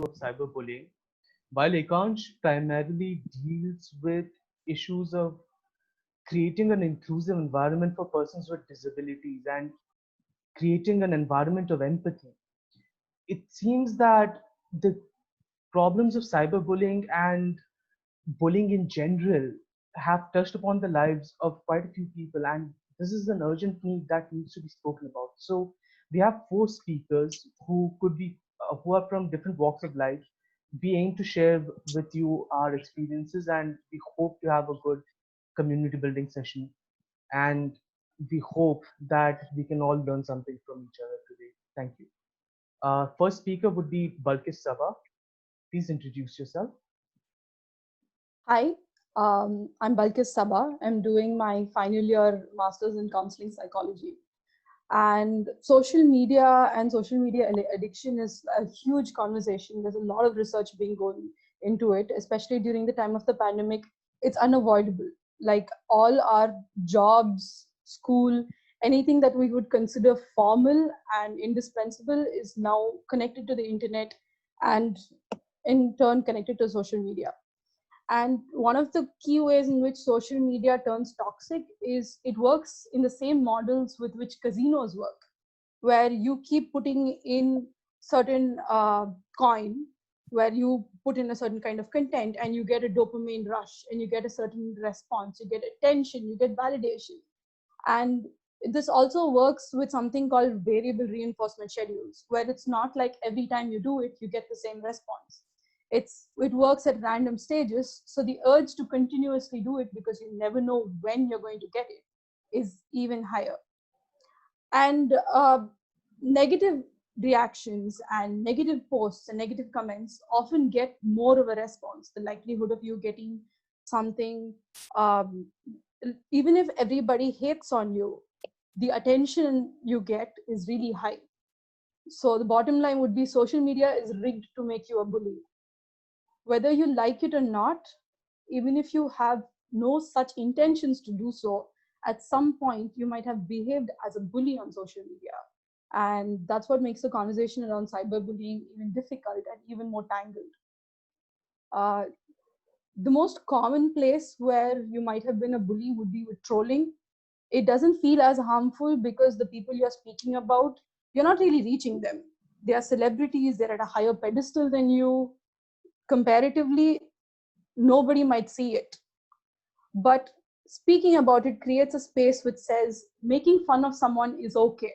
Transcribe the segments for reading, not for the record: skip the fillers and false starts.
of cyberbullying. While Ekansh primarily deals with issues of creating an inclusive environment for persons with disabilities and creating an environment of empathy, it seems that the problems of cyberbullying and bullying in general have touched upon the lives of quite a few people, and this is an urgent need that needs to be spoken about. So we have four speakers who are from different walks of life. We aim to share with you our experiences, and we hope to have a good community building session. And we hope that we can all learn something from each other today. Thank you. First speaker would be Balkis Sabah. Please introduce yourself. Hi, I'm Balkis Sabah. I'm doing my final year master's in counseling psychology. And social media addiction is a huge conversation. There's a lot of research being going into it, especially during the time of the pandemic. It's unavoidable. Like all our jobs, school, anything that we would consider formal and indispensable is now connected to the internet and in turn connected to social media. And one of the key ways in which social media turns toxic is it works in the same models with which casinos work, where you keep putting in certain coin, where you put in a certain kind of content and you get a dopamine rush and you get a certain response, you get attention, you get validation. And this also works with something called variable reinforcement schedules, where it's not like every time you do it, you get the same response. It works at random stages. So the urge to continuously do it because you never know when you're going to get it is even higher. And negative reactions and negative posts and negative comments often get more of a response. The likelihood of you getting something, um, even if everybody hates on you, the attention you get is really high. So the bottom line would be social media is rigged to make you a bully. Whether you like it or not, even if you have no such intentions to do so, at some point you might have behaved as a bully on social media. And that's what makes the conversation around cyberbullying even difficult and even more tangled. Uh, the most common place where you might have been a bully would be with trolling. It doesn't feel as harmful because the people you're speaking about, you're not really reaching them. They are celebrities, they're at a higher pedestal than you. Comparatively, nobody might see it. But speaking about it creates a space which says making fun of someone is okay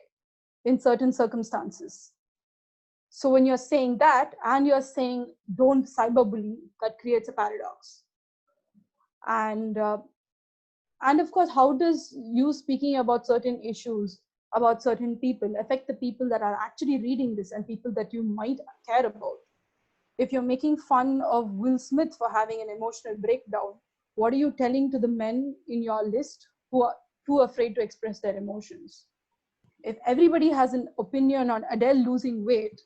in certain circumstances. So when you're saying that and you're saying don't cyberbully, that creates a paradox. And and of course, how does you speaking about certain issues, about certain people, affect the people that are actually reading this and people that you might care about? If you're making fun of Will Smith for having an emotional breakdown, what are you telling to the men in your list who are too afraid to express their emotions? If everybody has an opinion on Adele losing weight,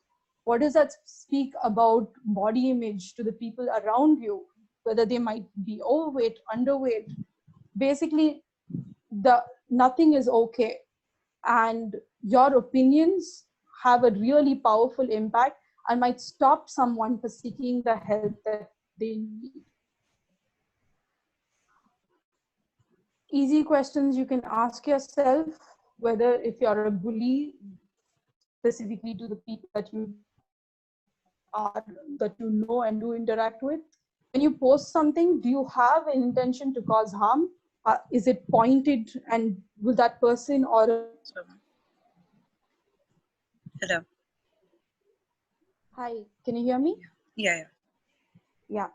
what does that speak about body image to the people around you, whether they might be overweight, underweight? Basically, the nothing is okay, and your opinions have a really powerful impact and might stop someone from seeking the help that they need. Easy questions you can ask yourself, whether if you're a bully specifically to the people that you know and do interact with. When you post something, do you have an intention to cause harm? Is it pointed, and will that person or Hello. hi, can you hear me? Yeah. Yeah.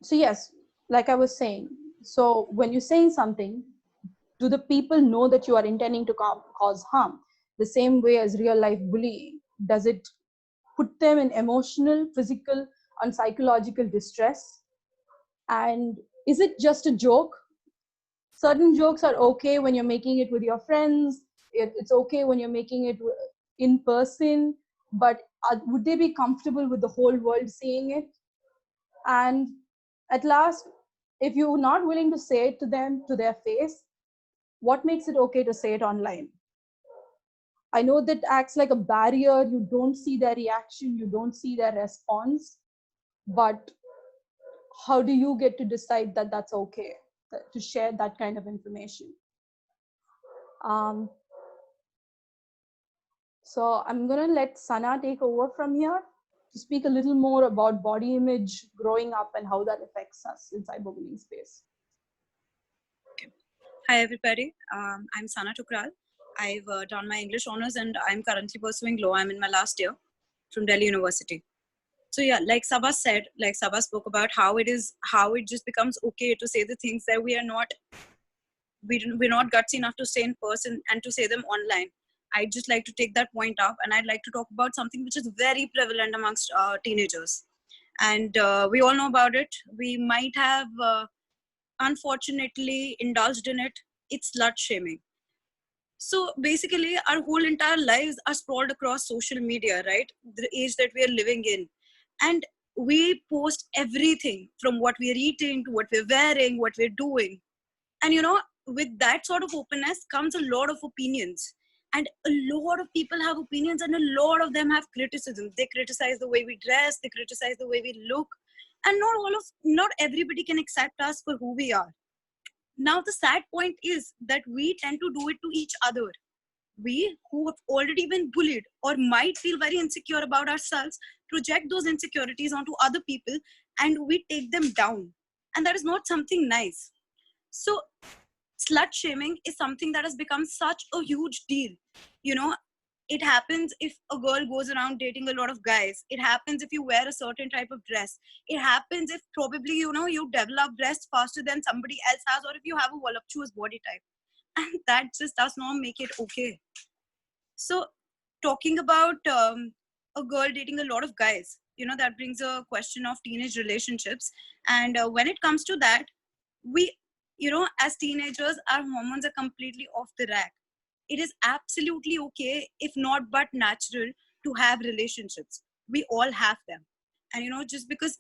So yes, like I was saying, so when you're saying something, do the people know that you are intending to cause harm? The same way as real life bullying, does it put them in emotional, physical, and psychological distress? And is it just a joke? Certain jokes are okay when you're making it with your friends. It's okay when you're making it in person, but would they be comfortable with the whole world seeing it? And at last, if you're not willing to say it to them to their face, what makes it okay to say it online? I know that acts like a barrier. You don't see their reaction, you don't see their response, but how do you get to decide that that's okay to share that kind of information? Um, so I'm going to let Sana take over from here to speak a little more about body image growing up and how that affects us in cyberbullying space. Okay. Hi, everybody. I'm Sana Tukral. I've done my English honors and I'm currently pursuing law. I'm in my last year from Delhi University. So yeah, like Sabha said, like Sabha spoke about how it just becomes okay to say the things that we're not gutsy enough to say in person and to say them online. I'd just like to take that point up, and I'd like to talk about something which is very prevalent amongst teenagers. And we all know about it. We might have, unfortunately, indulged in it. It's slut shaming. So basically, our whole entire lives are sprawled across social media, right? The age that we are living in. And we post everything from what we're eating to what we're wearing, what we're doing. And with that sort of openness comes a lot of opinions. And a lot of people have opinions, and a lot of them have criticism. They criticize the way we dress, they criticize the way we look. And not everybody can accept us for who we are. Now, the sad point is that we tend to do it to each other. We who have already been bullied or might feel very insecure about ourselves project those insecurities onto other people, and we take them down. And that is not something nice. So, slut shaming is something that has become such a huge deal. You know, it happens if a girl goes around dating a lot of guys. It happens if you wear a certain type of dress. It happens if probably, you develop breasts faster than somebody else has, or if you have a voluptuous body type. And that just does not make it okay. So, talking about a girl dating a lot of guys, that brings a question of teenage relationships. And when it comes to that, we, as teenagers, our hormones are completely off the rack. It is absolutely okay, if not but natural, to have relationships. We all have them. And, just because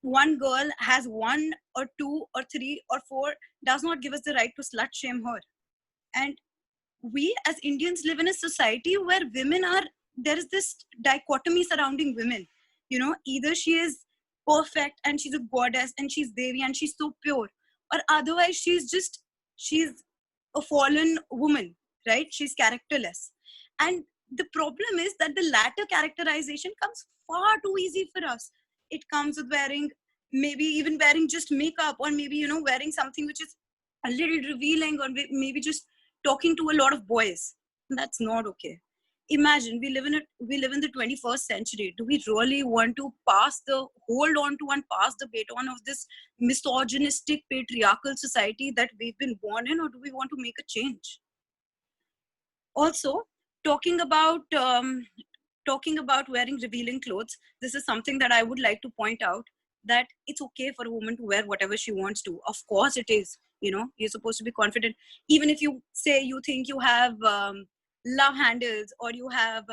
one girl has one or two or three or four does not give us the right to slut shame her. And we as Indians live in a society where there is this dichotomy surrounding women. Either she is perfect and she's a goddess and she's Devi and she's so pure, or otherwise she's a fallen woman, right? She's characterless. And the problem is that the latter characterization comes far too easy for us. It comes with maybe even wearing just makeup, or maybe, wearing something which is a little revealing, or maybe just talking to a lot of boys. That's not okay. Imagine we live in the 21st century. Do we really want to hold on to and pass the baton of this misogynistic patriarchal society that we've been born in, or do we want to make a change? Also, talking about wearing revealing clothes, this is something that I would like to point out, that it's okay for a woman to wear whatever she wants to. Of course it is. You're supposed to be confident. Even if you say you think you have love handles, or you have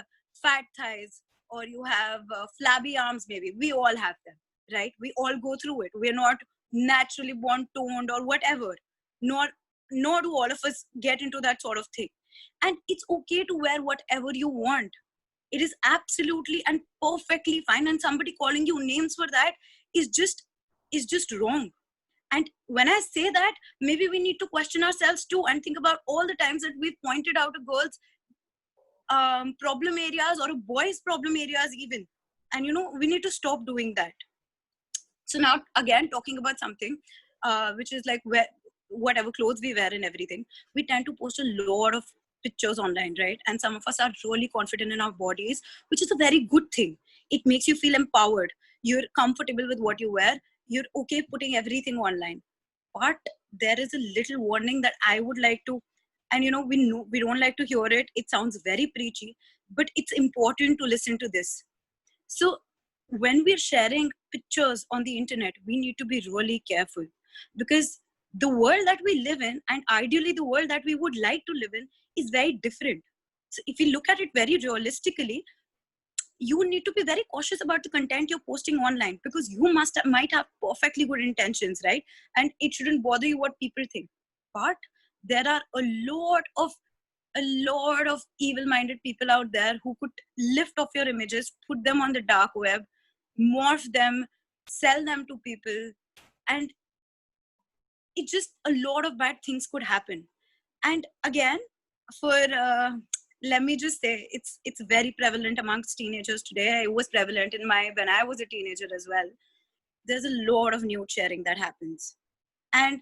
fat thighs, or you have flabby arms, maybe. We all have them, right? We all go through it. We're not naturally born toned or whatever. Nor do all of us get into that sort of thing. And it's okay to wear whatever you want. It is absolutely and perfectly fine. And somebody calling you names for that is just wrong. And when I say that, maybe we need to question ourselves too, and think about all the times that we've pointed out a girl's problem areas, or a boy's problem areas even. And we need to stop doing that. So now, again, talking about something which is like whatever clothes we wear and everything, we tend to post a lot of pictures online, right? And some of us are really confident in our bodies, which is a very good thing. It makes you feel empowered. You're comfortable with what you wear. You're okay putting everything online. But there is a little warning that I would like to, and we don't like to hear it. It sounds very preachy, but it's important to listen to this. So when we're sharing pictures on the internet, we need to be really careful, because the world that we live in, and ideally the world that we would like to live in, is very different. So if you look at it very realistically, you need to be very cautious about the content you're posting online, because you might have perfectly good intentions, right? And it shouldn't bother you what people think. But there are a lot of a lot of evil-minded people out there who could lift off your images, put them on the dark web, morph them, sell them to people, and it just, a lot of bad things could happen. And again, for let me just say, it's very prevalent amongst teenagers today. It was prevalent when I was a teenager as well. There's a lot of nude sharing that happens, and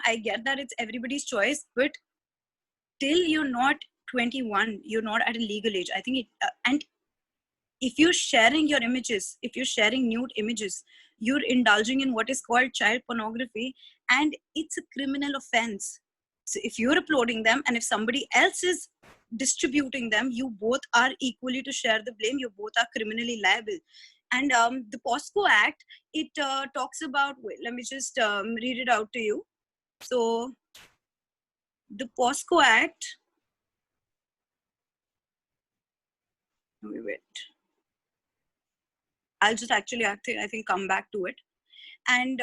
I get that it's everybody's choice, but till you're not 21, you're not at a legal age. I think and if you're sharing your images, if you're sharing nude images, you're indulging in what is called child pornography, and it's a criminal offense. So if you're uploading them and if somebody else is distributing them, you both are equally to share the blame. You both are criminally liable. And the POSCO Act, it talks about, wait, let me just read it out to you. So the POSCO Act, wait. I'll just actually, I think come back to it. And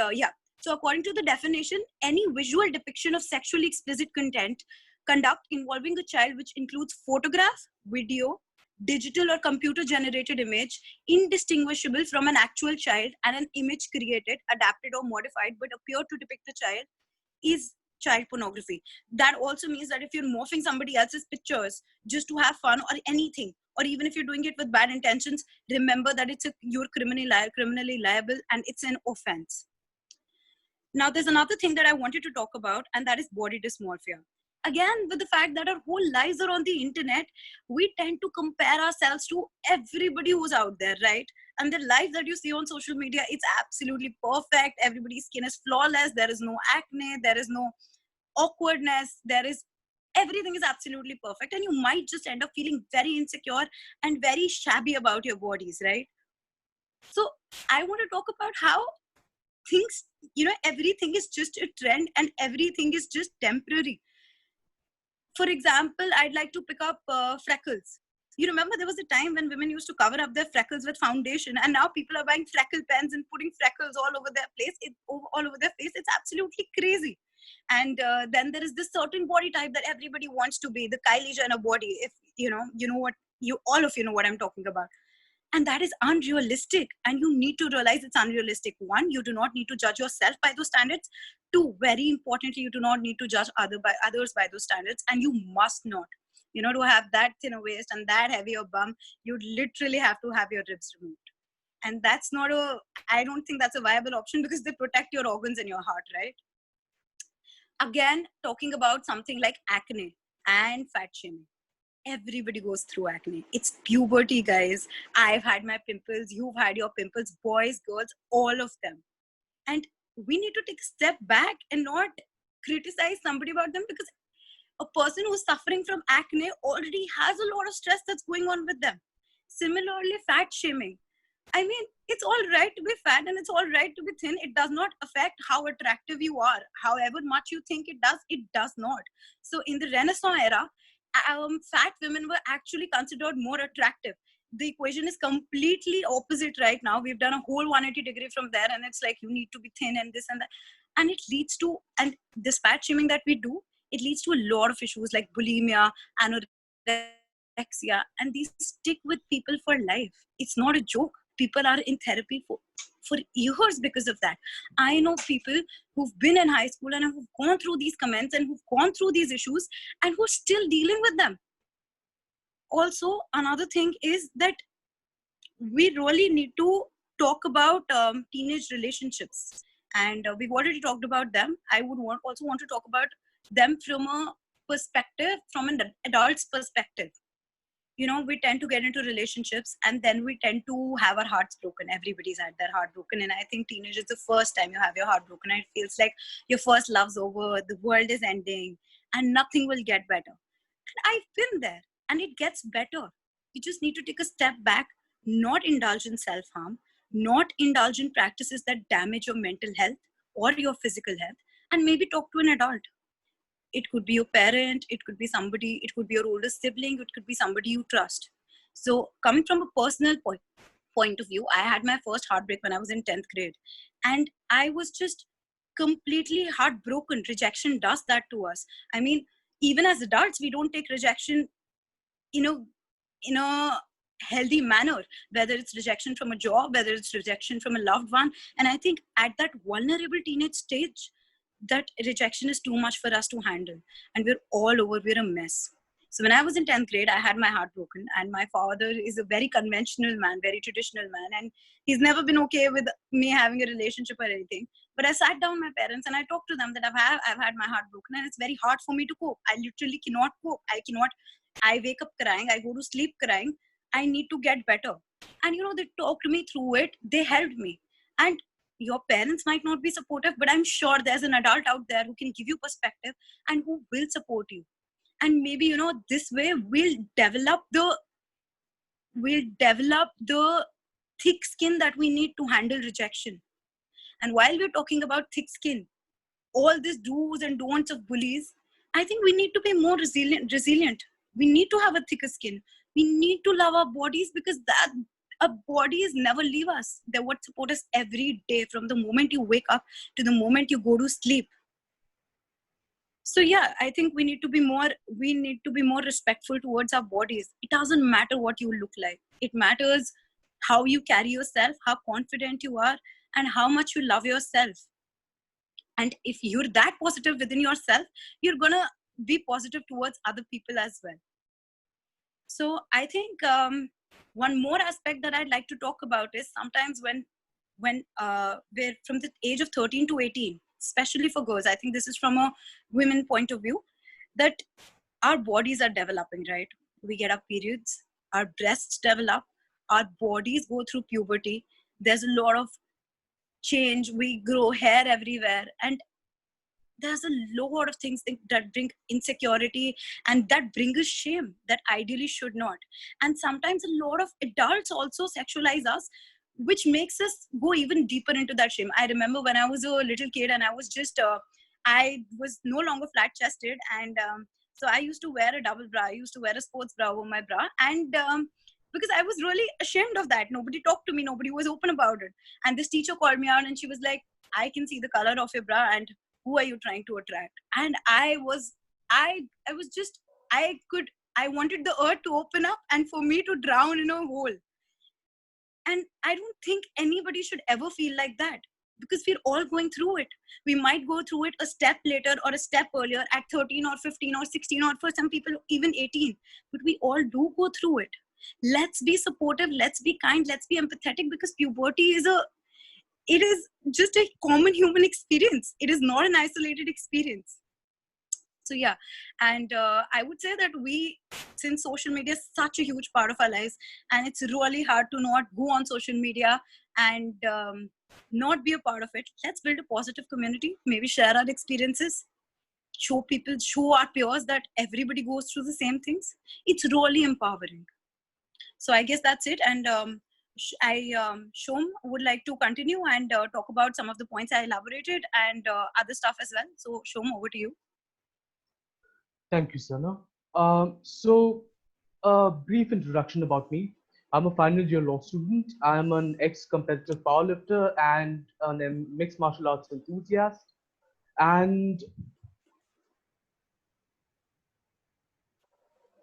so according to the definition, any visual depiction of sexually explicit conduct involving a child, which includes photograph, video, digital or computer generated image, indistinguishable from an actual child, and an image created, adapted or modified but appear to depict a child, is child pornography. That also means that if you're morphing somebody else's pictures just to have fun or anything, or even if you're doing it with bad intentions, remember that you're criminally liable, and it's an offense. Now, there's another thing that I wanted to talk about, and that is body dysmorphia. Again, with the fact that our whole lives are on the internet, we tend to compare ourselves to everybody who's out there, right? And the life that you see on social media, it's absolutely perfect. Everybody's skin is flawless. There is no acne. There is no awkwardness. Everything is absolutely perfect. And you might just end up feeling very insecure and very shabby about your bodies, right? So I want to talk about how things, everything is just a trend and everything is just temporary. For example, I'd like to pick up freckles. You remember there was a time when women used to cover up their freckles with foundation, and now people are buying freckle pens and putting freckles all over their face. It's absolutely crazy. And then there is this certain body type that everybody wants to be, the Kylie Jenner body. If all of you know what I'm talking about. And that is unrealistic, and you need to realize it's unrealistic. One, you do not need to judge yourself by those standards. Two, very importantly, you do not need to judge others by those standards, and you must not. To have that thinner waist and that heavier bum, you literally have to have your ribs removed. And I don't think that's a viable option, because they protect your organs and your heart, right? Again, talking about something like acne and fat shaming. Everybody goes through acne. It's puberty, guys. I've had my pimples. You've had your pimples. Boys, girls, all of them. And we need to take a step back and not criticize somebody about them, because a person who's suffering from acne already has a lot of stress that's going on with them. Similarly, fat shaming. I mean, it's all right to be fat and it's all right to be thin. It does not affect how attractive you are. However much you think it does not. So in the Renaissance era, fat women were actually considered more attractive. The equation is completely opposite right now. We've done a whole 180-degree from there, and it's like you need to be thin and this and that. And it leads to, and this fat shaming that we do, it leads to a lot of issues like bulimia, anorexia, and these stick with people for life. It's not a joke. People are in therapy for years because of that. I know people who've been in high school and who've gone through these comments and who've gone through these issues and who are still dealing with them. Also, another thing is that we really need to talk about teenage relationships. And we've already talked about them. I would also want to talk about them from an adult's perspective. We tend to get into relationships and then we tend to have our hearts broken. Everybody's had their heart broken. And I think teenage is the first time you have your heart broken. And it feels like your first love's over, the world is ending, and nothing will get better. And I've been there, and it gets better. You just need to take a step back, not indulge in self-harm, not indulge in practices that damage your mental health or your physical health, and maybe talk to an adult. It could be your parent, it could be somebody, it could be your older sibling, it could be somebody you trust. So coming from a personal point of view, I had my first heartbreak when I was in 10th grade. And I was just completely heartbroken. Rejection does that to us. I mean, even as adults, we don't take rejection in a healthy manner, whether it's rejection from a job, whether it's rejection from a loved one. And I think at that vulnerable teenage stage, that rejection is too much for us to handle, and we're a mess. So when I was in 10th grade, I had my heart broken, and my father is a very conventional man, very traditional man, and he's never been okay with me having a relationship or anything. But I sat down with my parents and I talked to them that I've had my heart broken, and it's very hard for me to cope. I literally cannot cope. I wake up crying, I go to sleep crying. I need to get better. And they talked me through it. They helped me. And your parents might not be supportive, but I'm sure there's an adult out there who can give you perspective and who will support you. And maybe this way we'll develop the thick skin that we need to handle rejection. And while we're talking about thick skin, all these do's and don'ts of bullies, I think we need to be more resilient. We need to have a thicker skin. We need to love our bodies, because that our bodies never leave us. They're what support us every day, from the moment you wake up to the moment you go to sleep. So yeah, I think we need to be more respectful towards our bodies. It doesn't matter what you look like. It matters how you carry yourself, how confident you are, and how much you love yourself. And if you're that positive within yourself, you're gonna be positive towards other people as well. So I think one more aspect that I'd like to talk about is sometimes when we're from the age of 13 to 18, especially for girls, I think this is from a women point of view, that our bodies are developing, right? We get our periods, our breasts develop, our bodies go through puberty. There's a lot of change. We grow hair everywhere, and there's a lot of things that bring insecurity and that bring us shame that ideally should not. And sometimes a lot of adults also sexualize us, which makes us go even deeper into that shame. I remember when I was a little kid and I was just I was no longer flat chested, and so I used to wear a double bra. I used to wear a sports bra over my bra, and because I was really ashamed of that. Nobody talked to me, nobody was open about it. And this teacher called me out and she was like, I can see the color of your bra, and who are you trying to attract? And I was just, I wanted the earth to open up and for me to drown in a hole. And I don't think anybody should ever feel like that, because we're all going through it. We might go through it a step later or a step earlier at 13 or 15 or 16, or for some people even 18, but we all do go through it. Let's be supportive, let's be kind, let's be empathetic, because puberty it is just a common human experience. It is not an isolated experience. So yeah, and I would say that since social media is such a huge part of our lives, and it's really hard to not go on social media and not be a part of it, let's build a positive community, maybe share our experiences, show our peers that everybody goes through the same things. It's really empowering. So I guess that's it. And Shom would like to continue and talk about some of the points I elaborated and other stuff as well. So Shom, over to you. Thank you, Sana. So, a brief introduction about me. I'm a final year law student. I'm an ex-competitive powerlifter and a mixed martial arts enthusiast. And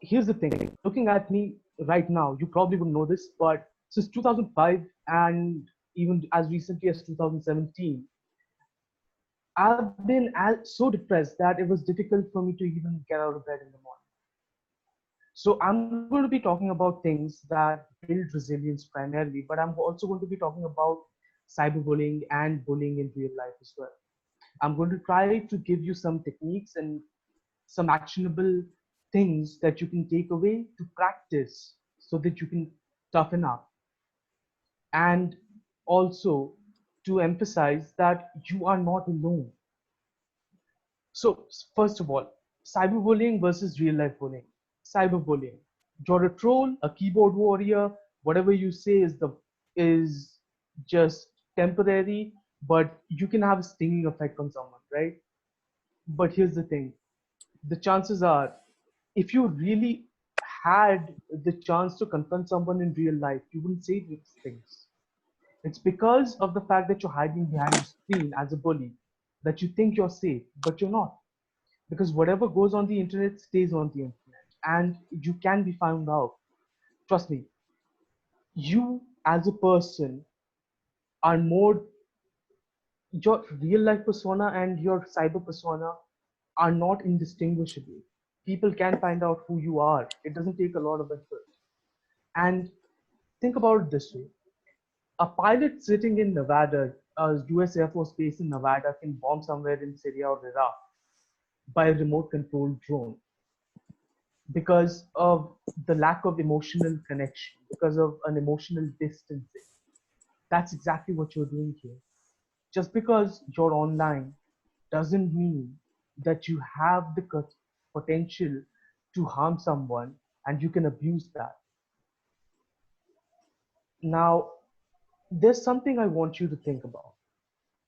here's the thing, looking at me right now, you probably wouldn't know this, but since 2005 and even as recently as 2017, I've been so depressed that it was difficult for me to even get out of bed in the morning. So I'm going to be talking about things that build resilience primarily, but I'm also going to be talking about cyberbullying and bullying in real life as well. I'm going to try to give you some techniques and some actionable things that you can take away to practice so that you can toughen up. And also to emphasize that you are not alone. So first of all, cyberbullying versus real life bullying. Cyberbullying. You're a troll, a keyboard warrior, whatever you say is just temporary, but you can have a stinging effect on someone, right? But here's the thing. The chances are, if you really had the chance to confront someone in real life, you wouldn't say these things. It's because of the fact that you're hiding behind the screen as a bully that you think you're safe, but you're not. because whatever goes on the internet stays on the internet, and you can be found out. Trust me, you as a person are more, your real life persona and your cyber persona are not indistinguishable. People can find out who you are. It doesn't take a lot of effort. And think about it this way: a pilot sitting in Nevada, a US Air Force base in Nevada, can bomb somewhere in Syria or Iraq by a remote controlled drone because of the lack of emotional connection, because of an emotional distancing. That's exactly what you're doing here. Just because you're online doesn't mean that you have the potential to harm someone and you can abuse that. Now, there's something I want you to think about: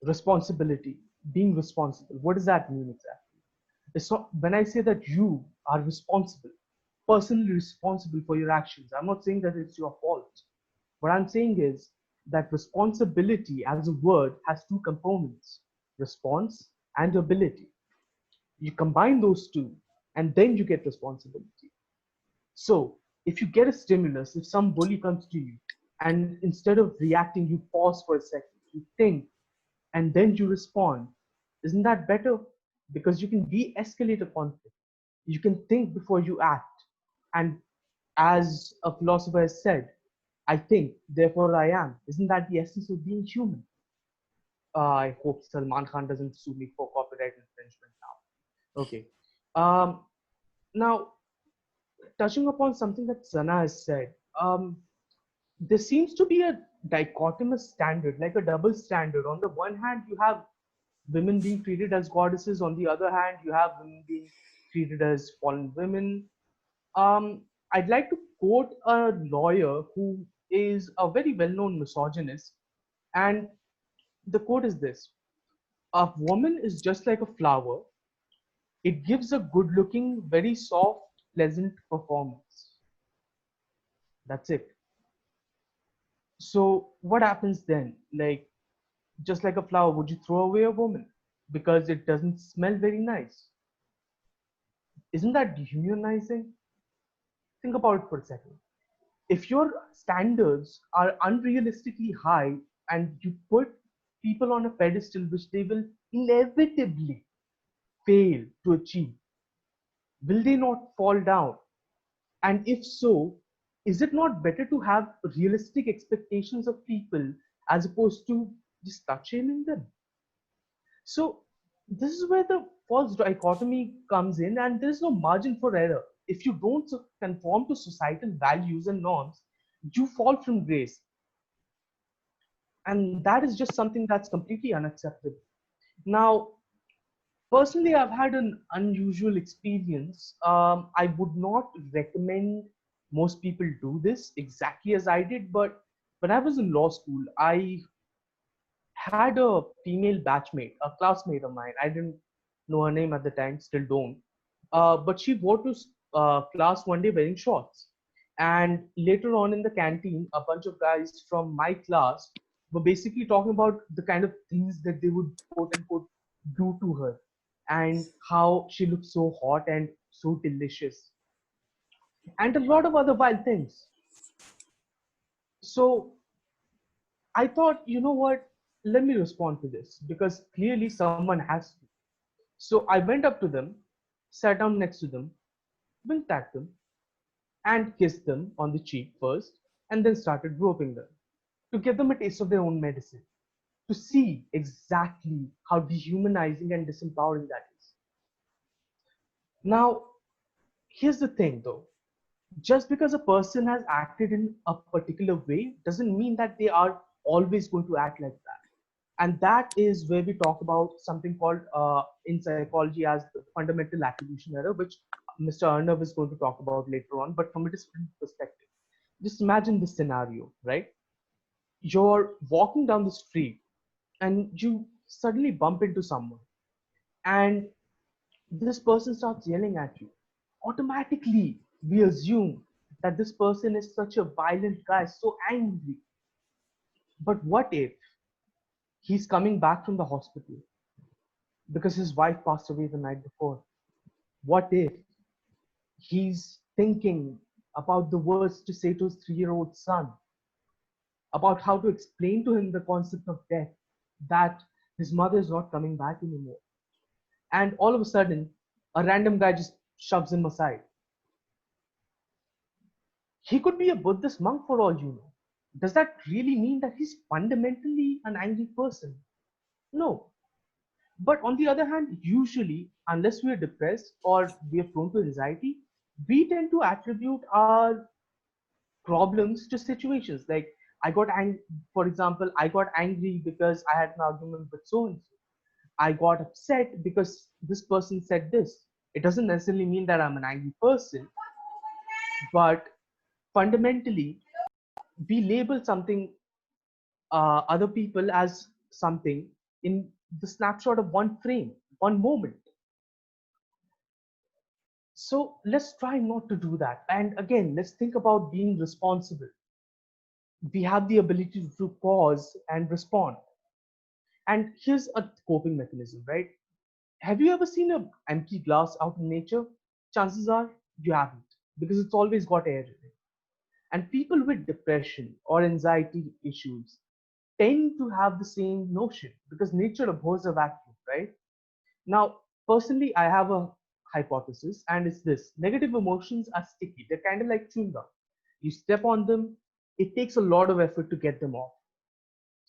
responsibility, being responsible. What does that mean exactly? It's not, when I say that you are responsible, personally responsible for your actions, I'm not saying that it's your fault. What I'm saying is that responsibility as a word has two components: response and ability. You combine those two, and then you get responsibility. So, if you get a stimulus, if some bully comes to you, and instead of reacting, you pause for a second, you think, and then you respond, isn't that better? Because you can de escalate a conflict. You can think before you act. And as a philosopher has said, I think, therefore I am. Isn't that the essence of being human? I hope Salman Khan doesn't sue me for copyright infringement now. Okay. Um, Now, touching upon something that Sana has said, there seems to be a dichotomous standard, like a double standard. On the one hand, you have women being treated as goddesses. On the other hand, you have women being treated as fallen women. I'd like to quote a lawyer who is a very well-known misogynist, and the quote is this: "A woman is just like a flower. It gives a good-looking, very soft, pleasant performance. That's it." So what happens then? Like, just like a flower, would you throw away a woman because it doesn't smell very nice? Isn't that dehumanizing? Think about it for a second. If your standards are unrealistically high and you put people on a pedestal which they will inevitably fail to achieve, will they not fall down? And if so, is it not better to have realistic expectations of people as opposed to just touch shaming them? So this is where the false dichotomy comes in, and there's no margin for error. If you don't conform to societal values and norms, you fall from grace, and that is just something that's completely unacceptable. Now, personally, I've had an unusual experience. I would not recommend most people do this exactly as I did, but when I was in law school, I had a female batchmate, a classmate of mine. I didn't know her name at the time, still don't. But she wore to class one day wearing shorts. And later on in the canteen, a bunch of guys from my class were basically talking about the kind of things that they would quote unquote do to her, and how she looked so hot and so delicious, and a lot of other wild things. So I thought, you know what? Let me respond to this because clearly someone has to. So I went up to them, sat down next to them, winked at them, and kissed them on the cheek first, and then started groping them to give them a taste of their own medicine, to see exactly how dehumanizing and disempowering that is. Now, here's the thing though: just because a person has acted in a particular way doesn't mean that they are always going to act like that. And that is where we talk about something called in psychology as the fundamental attribution error, which Mr. Arnav is going to talk about later on, but from a different perspective. Just imagine this scenario, right? You're walking down the street and you suddenly bump into someone, and this person starts yelling at you. Automatically, we assume that this person is such a violent guy, so angry. But what if he's coming back from the hospital because his wife passed away the night before? What if he's thinking about the words to say to his 3-year-old son, about how to explain to him the concept of death, that his mother is not coming back anymore. And all of a sudden, a random guy just shoves him aside. He could be a Buddhist monk for all you know. Does that really mean that he's fundamentally an angry person? No. But on the other hand, usually, unless we are depressed or we are prone to anxiety, we tend to attribute our problems to situations. Like, for example, I got angry because I had an argument with so and so. I got upset because this person said this. It doesn't necessarily mean that I'm an angry person, but fundamentally, we label something, other people as something in the snapshot of one frame, one moment. So let's try not to do that. And again, let's think about being responsible. We have the ability to pause and respond. And here's a coping mechanism, right? Have you ever seen an empty glass out in nature? Chances are you haven't, because it's always got air in it. And people with depression or anxiety issues tend to have the same notion because nature abhors a vacuum, right? Now, personally, I have a hypothesis, and it's this: negative emotions are sticky. They're kind of like chewing gum. You step on them, it takes a lot of effort to get them off.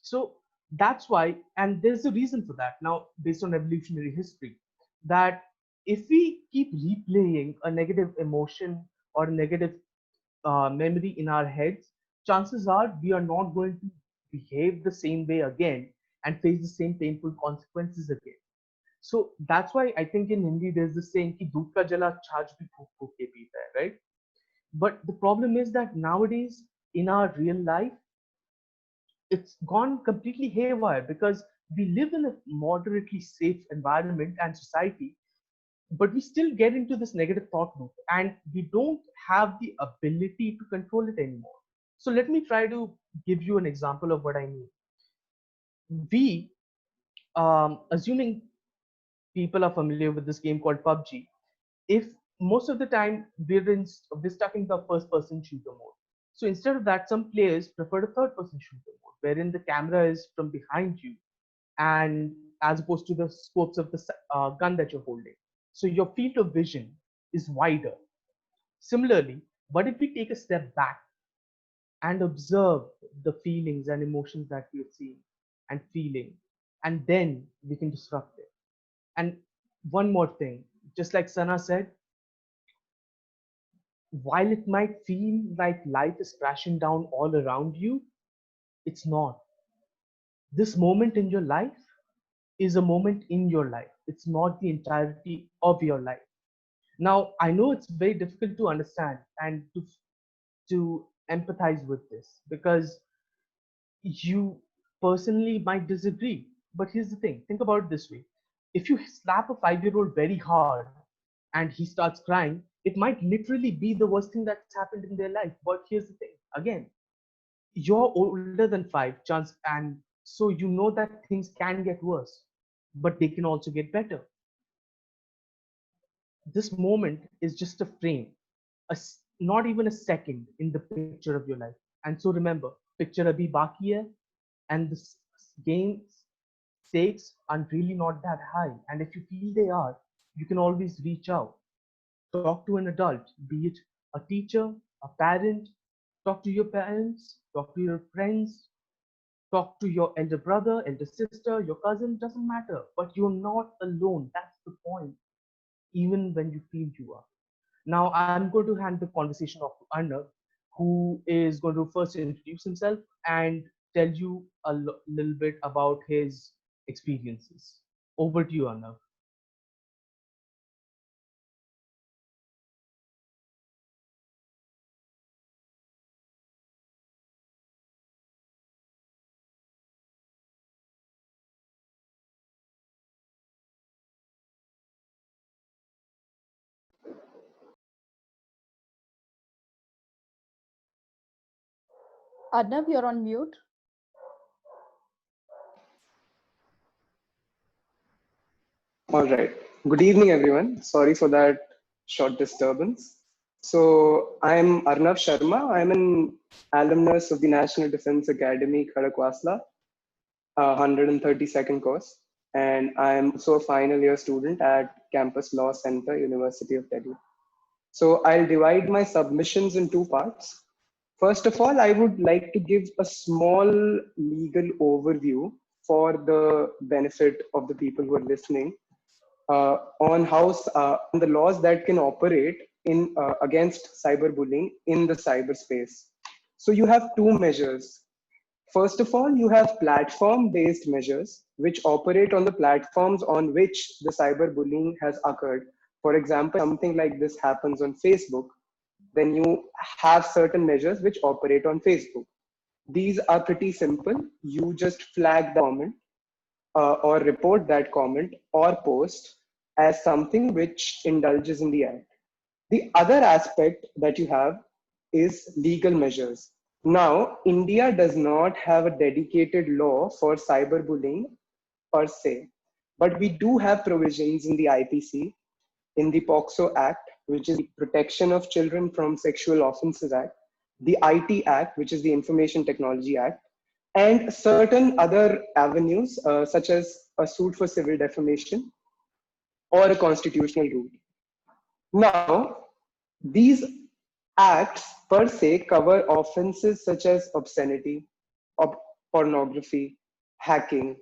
So that's why, and there's a reason for that. Now, based on evolutionary history, that if we keep replaying a negative emotion or a negative memory in our heads, chances are we are not going to behave the same way again and face the same painful consequences again. So that's why I think in Hindi there's this saying कि दूध का जला छाछ भी फूक फूक के पीता है, right? But the problem is that nowadays in our real life, it's gone completely haywire because we live in a moderately safe environment and society, but we still get into this negative thought loop and we don't have the ability to control it anymore. So let me try to give you an example of what I mean. We, assuming people are familiar with this game called PUBG, if most of the time we're stuck in the first person shooter mode. So instead of that, some players prefer the third person shooter mode, wherein the camera is from behind you and as opposed to the scopes of the gun that you're holding. So your field of vision is wider. Similarly, what if we take a step back and observe the feelings and emotions that we're seeing and feeling, and then we can disrupt it? And one more thing, just like Sana said, while it might feel like life is crashing down all around you, it's not. This moment in your life is a moment in your life. It's not the entirety of your life. Now, I know it's very difficult to understand and to empathize with this because you personally might disagree. But here's the thing, think about it this way: if you slap a 5-year-old very hard and he starts crying, it might literally be the worst thing that's happened in their life. But here's the thing again, you're older than 5 chance, and so you know that things can get worse, but they can also get better. This moment is just a frame, not even a second in the picture of your life. And so remember, picture abhi baki hai, and the game's stakes are really not that high. And if you feel they are, you can always reach out, talk to an adult, be it a teacher, a parent. Talk to your parents, talk to your friends, talk to your elder brother, elder sister, your cousin, doesn't matter. But you're not alone. That's the point, even when you feel you are. Now, I'm going to hand the conversation off to Arnav, who is going to first introduce himself and tell you a little bit about his experiences. Over to you, Arnav. Arnav, you're on mute. All right. Good evening, everyone. Sorry for that short disturbance. So, I'm Arnav Sharma. I'm an alumnus of the National Defense Academy, Khadakwasla, 132nd course. And I'm also a final year student at Campus Law Center, University of Delhi. So, I'll divide my submissions in two parts. First of all, I would like to give a small legal overview for the benefit of the people who are listening on how on the laws that can operate in against cyberbullying in the cyberspace. So you have two measures. First of all, you have platform-based measures which operate on the platforms on which the cyberbullying has occurred. For example, something like this happens on Facebook, then you have certain measures which operate on Facebook. These are pretty simple. You just flag the comment or report that comment or post as something which indulges in the act. The other aspect that you have is legal measures. Now, India does not have a dedicated law for cyberbullying per se, but we do have provisions in the IPC, in the POXO Act, which is the Protection of Children from Sexual Offences Act, the IT Act, which is the Information Technology Act, and certain other avenues, such as a suit for civil defamation or a constitutional route. Now, these acts per se cover offenses such as obscenity, ob- pornography, hacking,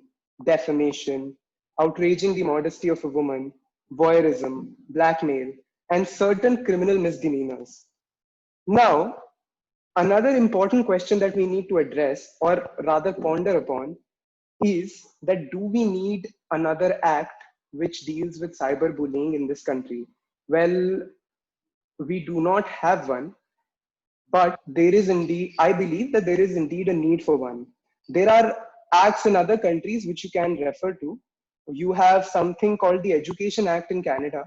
defamation, outraging the modesty of a woman, voyeurism, blackmail, and certain criminal misdemeanors. Now, another important question that we need to address, or rather ponder upon, is that do we need another act which deals with cyberbullying in this country? Well, we do not have one, but there is indeed, I believe that there is indeed a need for one. There are acts in other countries which you can refer to. You have something called the Education Act in Canada,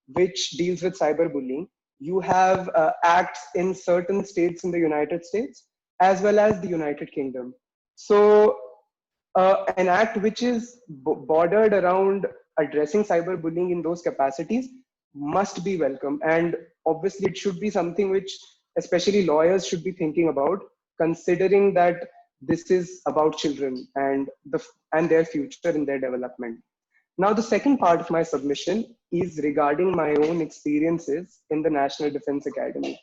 which deals with cyberbullying. You have acts in certain states in the United States, as well as the United Kingdom. So, an act which is bordered around addressing cyberbullying in those capacities must be welcome. And obviously, it should be something which, especially lawyers, should be thinking about, considering that this is about children and their future and their development. Now, the second part of my submission is regarding my own experiences in the National Defense Academy.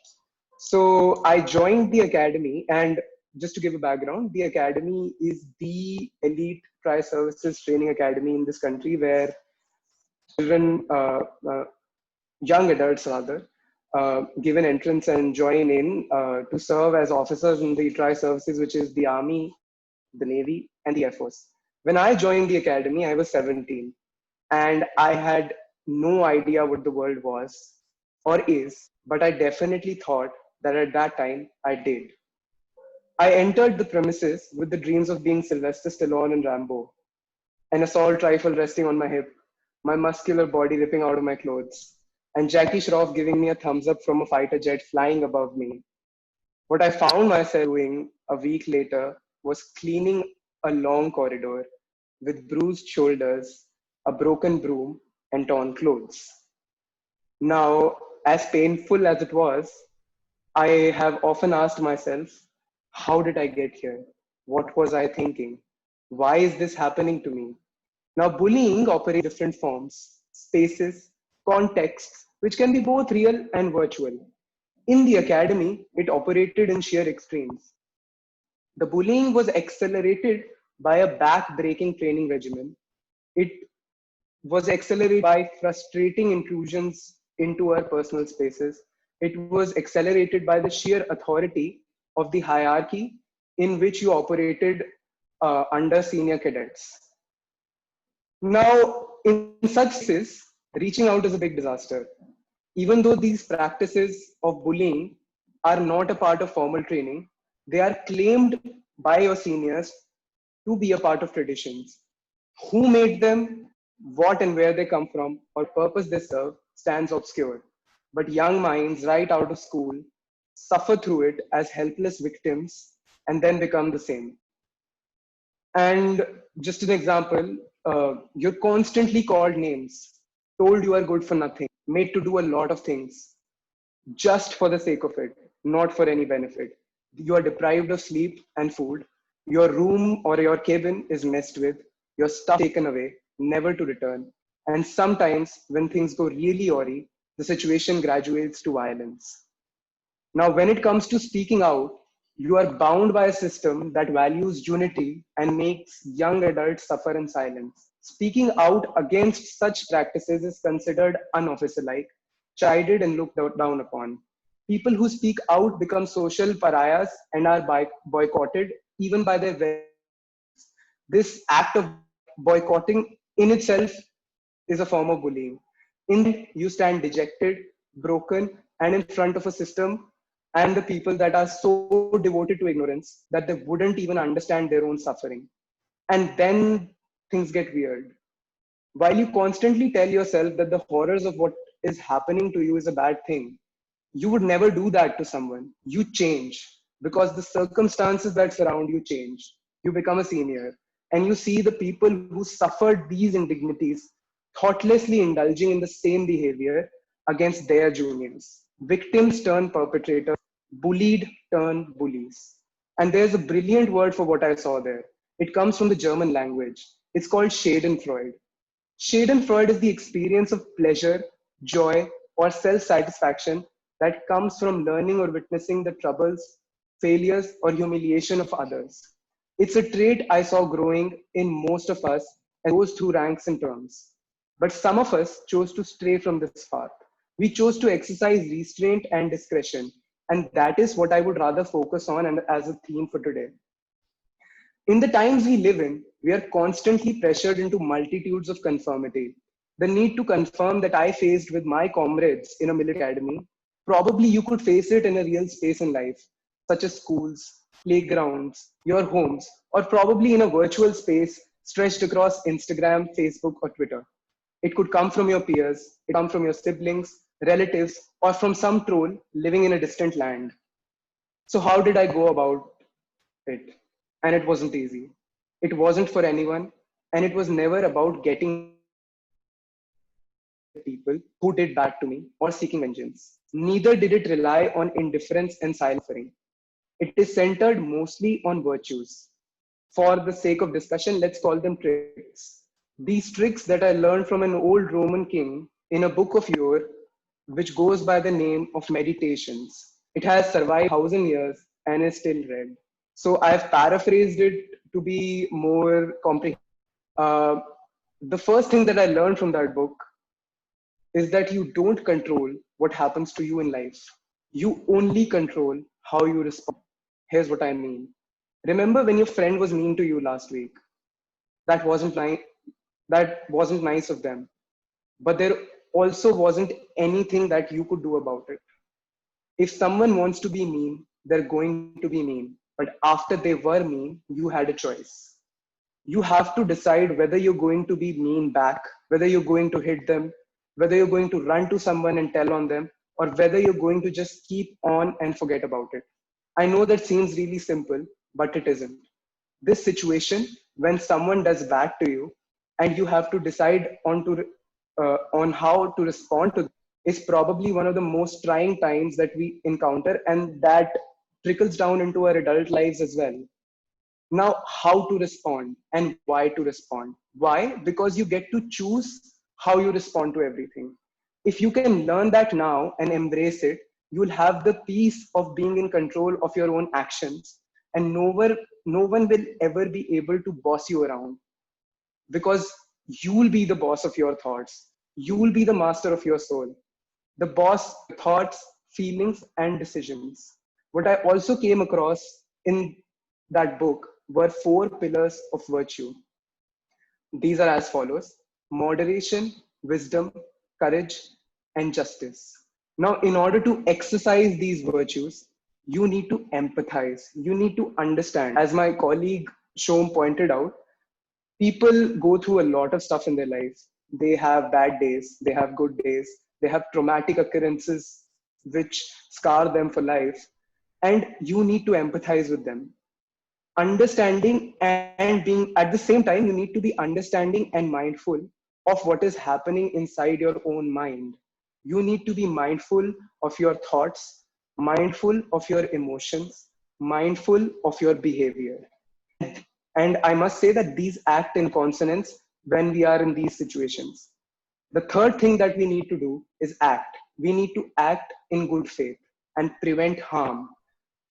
So I joined the academy, and just to give a background, the academy is the elite tri-services training academy in this country where children, young adults rather, give an entrance and join in to serve as officers in the tri-services, which is the Army, the Navy, and the Air Force. When I joined the academy, I was 17, and I had no idea what the world was or is, but I definitely thought that at that time I did. I entered the premises with the dreams of being Sylvester Stallone and Rambo, an assault rifle resting on my hip, my muscular body ripping out of my clothes, and Jackie Shroff giving me a thumbs up from a fighter jet flying above me. What I found myself doing a week later was cleaning a long corridor with bruised shoulders, a broken broom, and torn clothes. Now, as painful as it was, I have often asked myself, how did I get here? What was I thinking? Why is this happening to me? Now, bullying operates in different forms, spaces, contexts, which can be both real and virtual. In the academy, it operated in sheer extremes. The bullying was accelerated by a back-breaking training regimen. It was accelerated by frustrating intrusions into our personal spaces. It was accelerated by the sheer authority of the hierarchy in which you operated under senior cadets. Now, in such spaces, reaching out is a big disaster. Even though these practices of bullying are not a part of formal training, they are claimed by your seniors to be a part of traditions. Who made them, what and where they come from, or purpose they serve stands obscure. But young minds, right out of school, suffer through it as helpless victims and then become the same. And just an example, you're constantly called names. told you are good for nothing, made to do a lot of things just for the sake of it, not for any benefit. You are deprived of sleep and food. Your room or your cabin is messed with. Your stuff taken away, never to return. And sometimes, when things go really awry, the situation graduates to violence. Now, when it comes to speaking out, you are bound by a system that values unity and makes young adults suffer in silence. Speaking out against such practices is considered unofficer-like, chided and looked down upon. People who speak out become social pariahs and are boycotted even by their very families. This act of boycotting in itself is a form of bullying. In the end, you stand dejected, broken, and in front of a system and the people that are so devoted to ignorance that they wouldn't even understand their own suffering. And then things get weird. While you constantly tell yourself that the horrors of what is happening to you is a bad thing, you would never do that to someone. You change because the circumstances that surround you change. You become a senior and you see the people who suffered these indignities thoughtlessly indulging in the same behavior against their juniors. Victims turn perpetrators, bullied turn bullies. And there's a brilliant word for what I saw there. It comes from the German language. It's called Schadenfreude. Schadenfreude is the experience of pleasure, joy, or self satisfaction that comes from learning or witnessing the troubles, failures, or humiliation of others. It's a trait I saw growing in most of us and goes through ranks and terms. But some of us chose to stray from this path. We chose to exercise restraint and discretion. And that is what I would rather focus on and as a theme for today. In the times we live in, we are constantly pressured into multitudes of conformity. The need to confirm that I faced with my comrades in a military academy, probably you could face it in a real space in life, such as schools, playgrounds, your homes, or probably in a virtual space stretched across Instagram, Facebook, or Twitter. It could come from your peers, it could come from your siblings, relatives, or from some troll living in a distant land. So, how did I go about it? And it wasn't easy. It wasn't for anyone, and it was never about getting people who did bad to me or seeking vengeance. Neither did it rely on indifference and silent suffering. It is centered mostly on virtues. For the sake of discussion, let's call them tricks. These tricks that I learned from an old Roman king in a book of yore, which goes by the name of Meditations. It has survived 1,000 years and is still read. So I've paraphrased it to be more comprehensive. Uh, the first thing that I learned from that book is that you don't control what happens to you in life. You only control how you respond. Here's what I mean. Remember when your friend was mean to you last week? That wasn't nice. That wasn't nice of them. But there also wasn't anything that you could do about it. If someone wants to be mean, they're going to be mean. But after they were mean, you had a choice. You have to decide whether you're going to be mean back, whether you're going to hit them, whether you're going to run to someone and tell on them, or whether you're going to just keep on and forget about it. I know that seems really simple, but it isn't. This situation, when someone does bad to you, and you have to decide on how to respond to, is probably one of the most trying times that we encounter, and that trickles down into our adult lives as well. Now, how to respond and why to respond? Why? Because you get to choose how you respond to everything. If you can learn that now and embrace it, you will have the peace of being in control of your own actions, and no one will ever be able to boss you around, because you will be the boss of your thoughts. You will be the master of your soul, the boss, thoughts, feelings, and decisions. What I also came across in that book were four pillars of virtue. These are as follows: moderation, wisdom, courage, and justice. Now, in order to exercise these virtues, you need to empathize. You need to understand. As my colleague Shom pointed out, people go through a lot of stuff in their lives. They have bad days, they have good days, they have traumatic occurrences which scar them for life. And you need to empathize with them. Understanding and being at the same time, you need to be understanding and mindful of what is happening inside your own mind. You need to be mindful of your thoughts, mindful of your emotions, mindful of your behavior. And I must say that these act in consonance when we are in these situations. The third thing that we need to do is act. We need to act in good faith and prevent harm.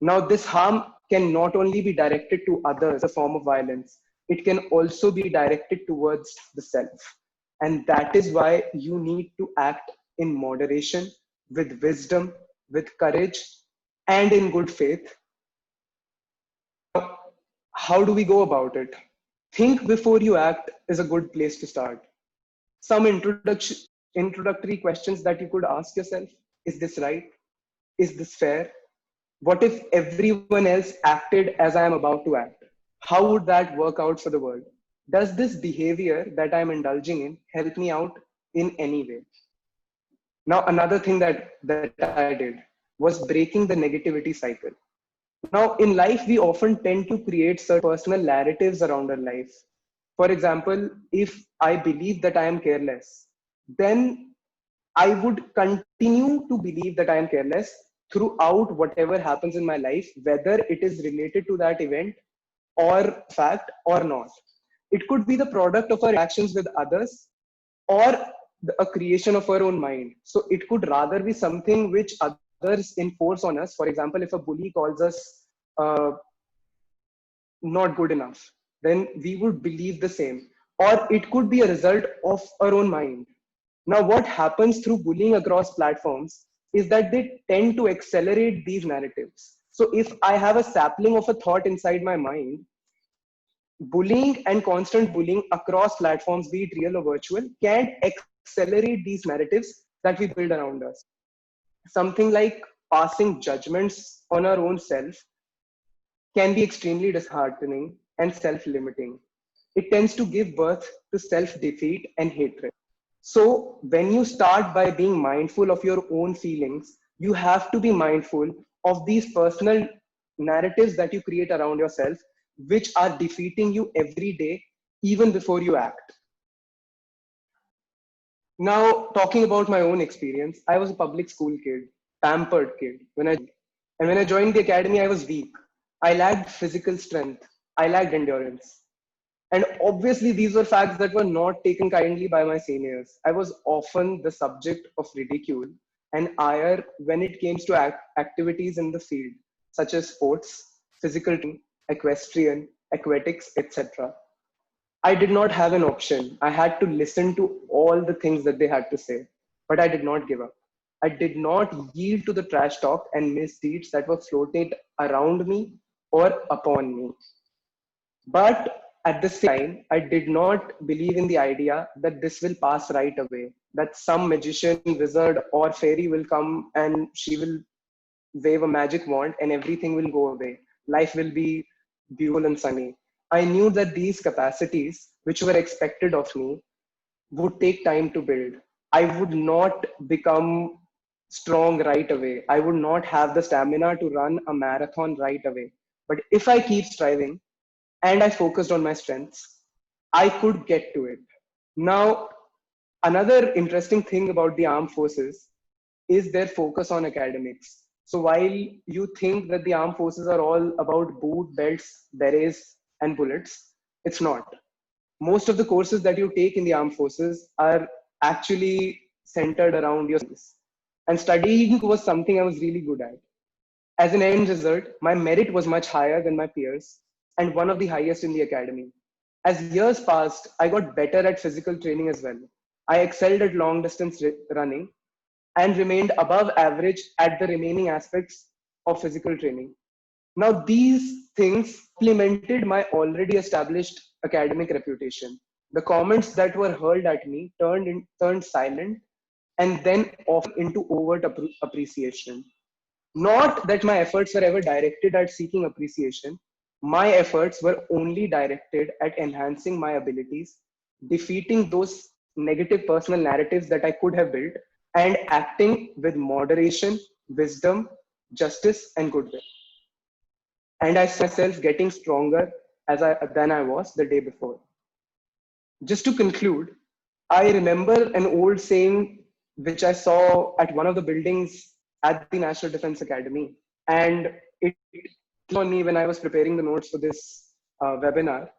Now, this harm can not only be directed to others, a form of violence, it can also be directed towards the self. And that is why you need to act in moderation, with wisdom, with courage, and in good faith. How do we go about it? Think before you act is a good place to start. Some introductory questions that you could ask yourself: is this right? Is this fair? What if everyone else acted as I am about to act? How would that work out for the world? Does this behavior that I'm indulging in help me out in any way? Now, another thing that I did was breaking the negativity cycle. Now, in life, we often tend to create certain personal narratives around our life. For example, if I believe that I am careless, then I would continue to believe that I am careless throughout whatever happens in my life, whether it is related to that event or fact or not. It could be the product of our actions with others or a creation of our own mind. So it could rather be something which others enforce on us. For example, if a bully calls us uh, not good enough, then we would believe the same. Or it could be a result of our own mind. Now, what happens through bullying across platforms is that they tend to accelerate these narratives. So, if I have a sapling of a thought inside my mind, bullying and constant bullying across platforms, be it real or virtual, can accelerate these narratives that we build around us. Something like passing judgments on our own self can be extremely disheartening and self limiting. It tends to give birth to self defeat and hatred. So, when you start by being mindful of your own feelings, you have to be mindful of these personal narratives that you create around yourself, which are defeating you every day, even before you act. Now, talking about my own experience, I was a public school kid, pampered kid. When I joined the academy, I was weak. I lacked physical strength. I lacked endurance. And obviously, these were facts that were not taken kindly by my seniors. I was often the subject of ridicule and ire when it came to activities in the field, such as sports, physical training, equestrian, aquatics, etc. I did not have an option. I had to listen to all the things that they had to say, but I did not give up. I did not yield to the trash talk and misdeeds that were floated around me or upon me. But at the same time, I did not believe in the idea that this will pass right away, that some magician, wizard, or fairy will come and she will wave a magic wand and everything will go away. Life will be beautiful and sunny. I knew that these capacities, which were expected of me, would take time to build. I would not become strong right away. I would not have the stamina to run a marathon right away. But if I keep striving, and I focused on my strengths, I could get to it. Now, another interesting thing about the armed forces is their focus on academics. So while you think that the armed forces are all about boot, belts, berets, and bullets, it's not. Most of the courses that you take in the armed forces are actually centered around your skills. And studying was something I was really good at. As an end result, my merit was much higher than my peers and one of the highest in the academy. As years passed, I got better at physical training as well. I excelled at long distance running and remained above average at the remaining aspects of physical training. Now, these things supplemented my already established academic reputation. The comments that were hurled at me turned silent and then often into overt appreciation. Not that my efforts were ever directed at seeking appreciation. My efforts were only directed at enhancing my abilities, defeating those negative personal narratives that I could have built, and acting with moderation, wisdom, justice, and goodwill. And I saw myself getting stronger than I was the day before. Just to conclude, I remember an old saying which I saw at one of the buildings at the National Defense Academy, and it came on me when I was preparing the notes for this webinar.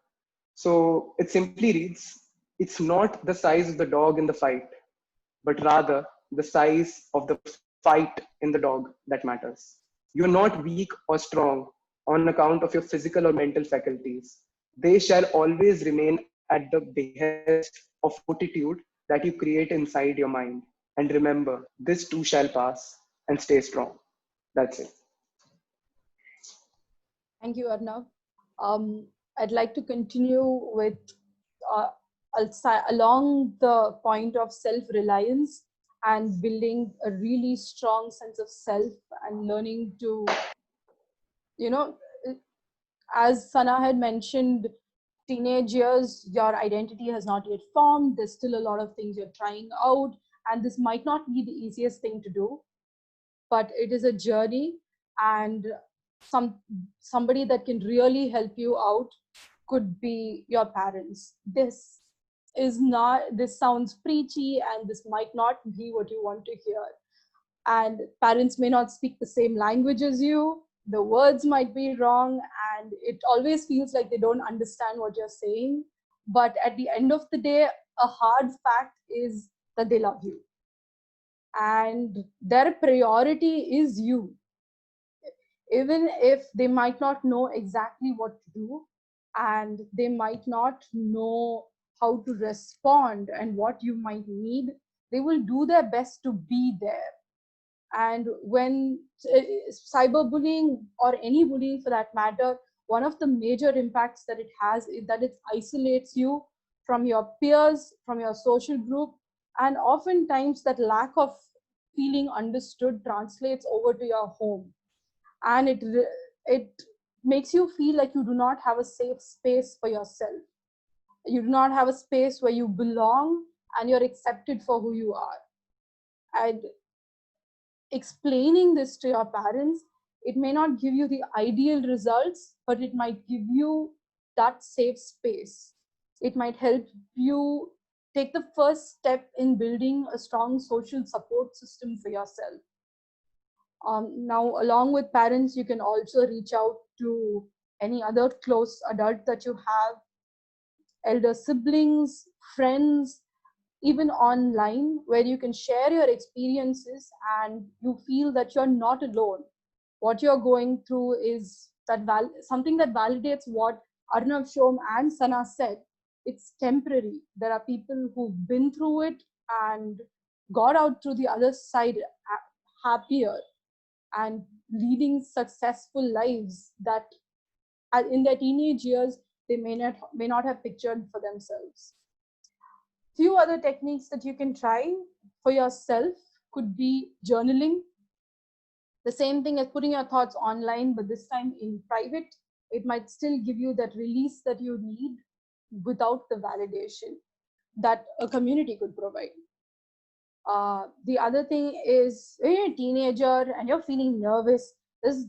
So it simply reads, it's not the size of the dog in the fight, but rather the size of the fight in the dog that matters. You're not weak or strong on account of your physical or mental faculties. They shall always remain at the behest of fortitude that you create inside your mind. And remember, this too shall pass, and stay strong. That's it. Thank you, Arnav. I'd like to continue with uh, along the point of self-reliance and building a really strong sense of self and learning to, you know, as Sana had mentioned, teenage years, your identity has not yet formed. There's still a lot of things you're trying out, and this might not be the easiest thing to do, but it is a journey, and somebody that can really help you out could be your parents. This sounds preachy, and this might not be what you want to hear. And parents may not speak the same language as you, the words might be wrong, and it always feels like they don't understand what you're saying. But at the end of the day, a hard fact is that they love you, and their priority is you. Even if they might not know exactly what to do, and they might not know how to respond and what you might need, they will do their best to be there. And when cyberbullying, or any bullying for that matter, one of the major impacts that it has is that it isolates you from your peers, from your social group, and oftentimes that lack of feeling understood translates over to your home, and it makes you feel like you do not have a safe space for yourself. You do not have a space where you belong and you're accepted for who you are. And explaining this to your parents, it may not give you the ideal results, but it might give you that safe space. It might help you take the first step in building a strong social support system for yourself. Now, along with parents, you can also reach out to any other close adult that you have, elder siblings, friends, even online, where you can share your experiences and you feel that you're not alone. What you're going through is something that validates what Arnav, Shom, and Sana said. It's temporary. There are people who've been through it and got out through the other side happier and leading successful lives that in their teenage years they may not have pictured for themselves. Few other techniques that you can try for yourself could be journaling. The same thing as putting your thoughts online, but this time in private. It might still give you that release that you need without the validation that a community could provide. The other thing is, when you're a teenager and you're feeling nervous, there's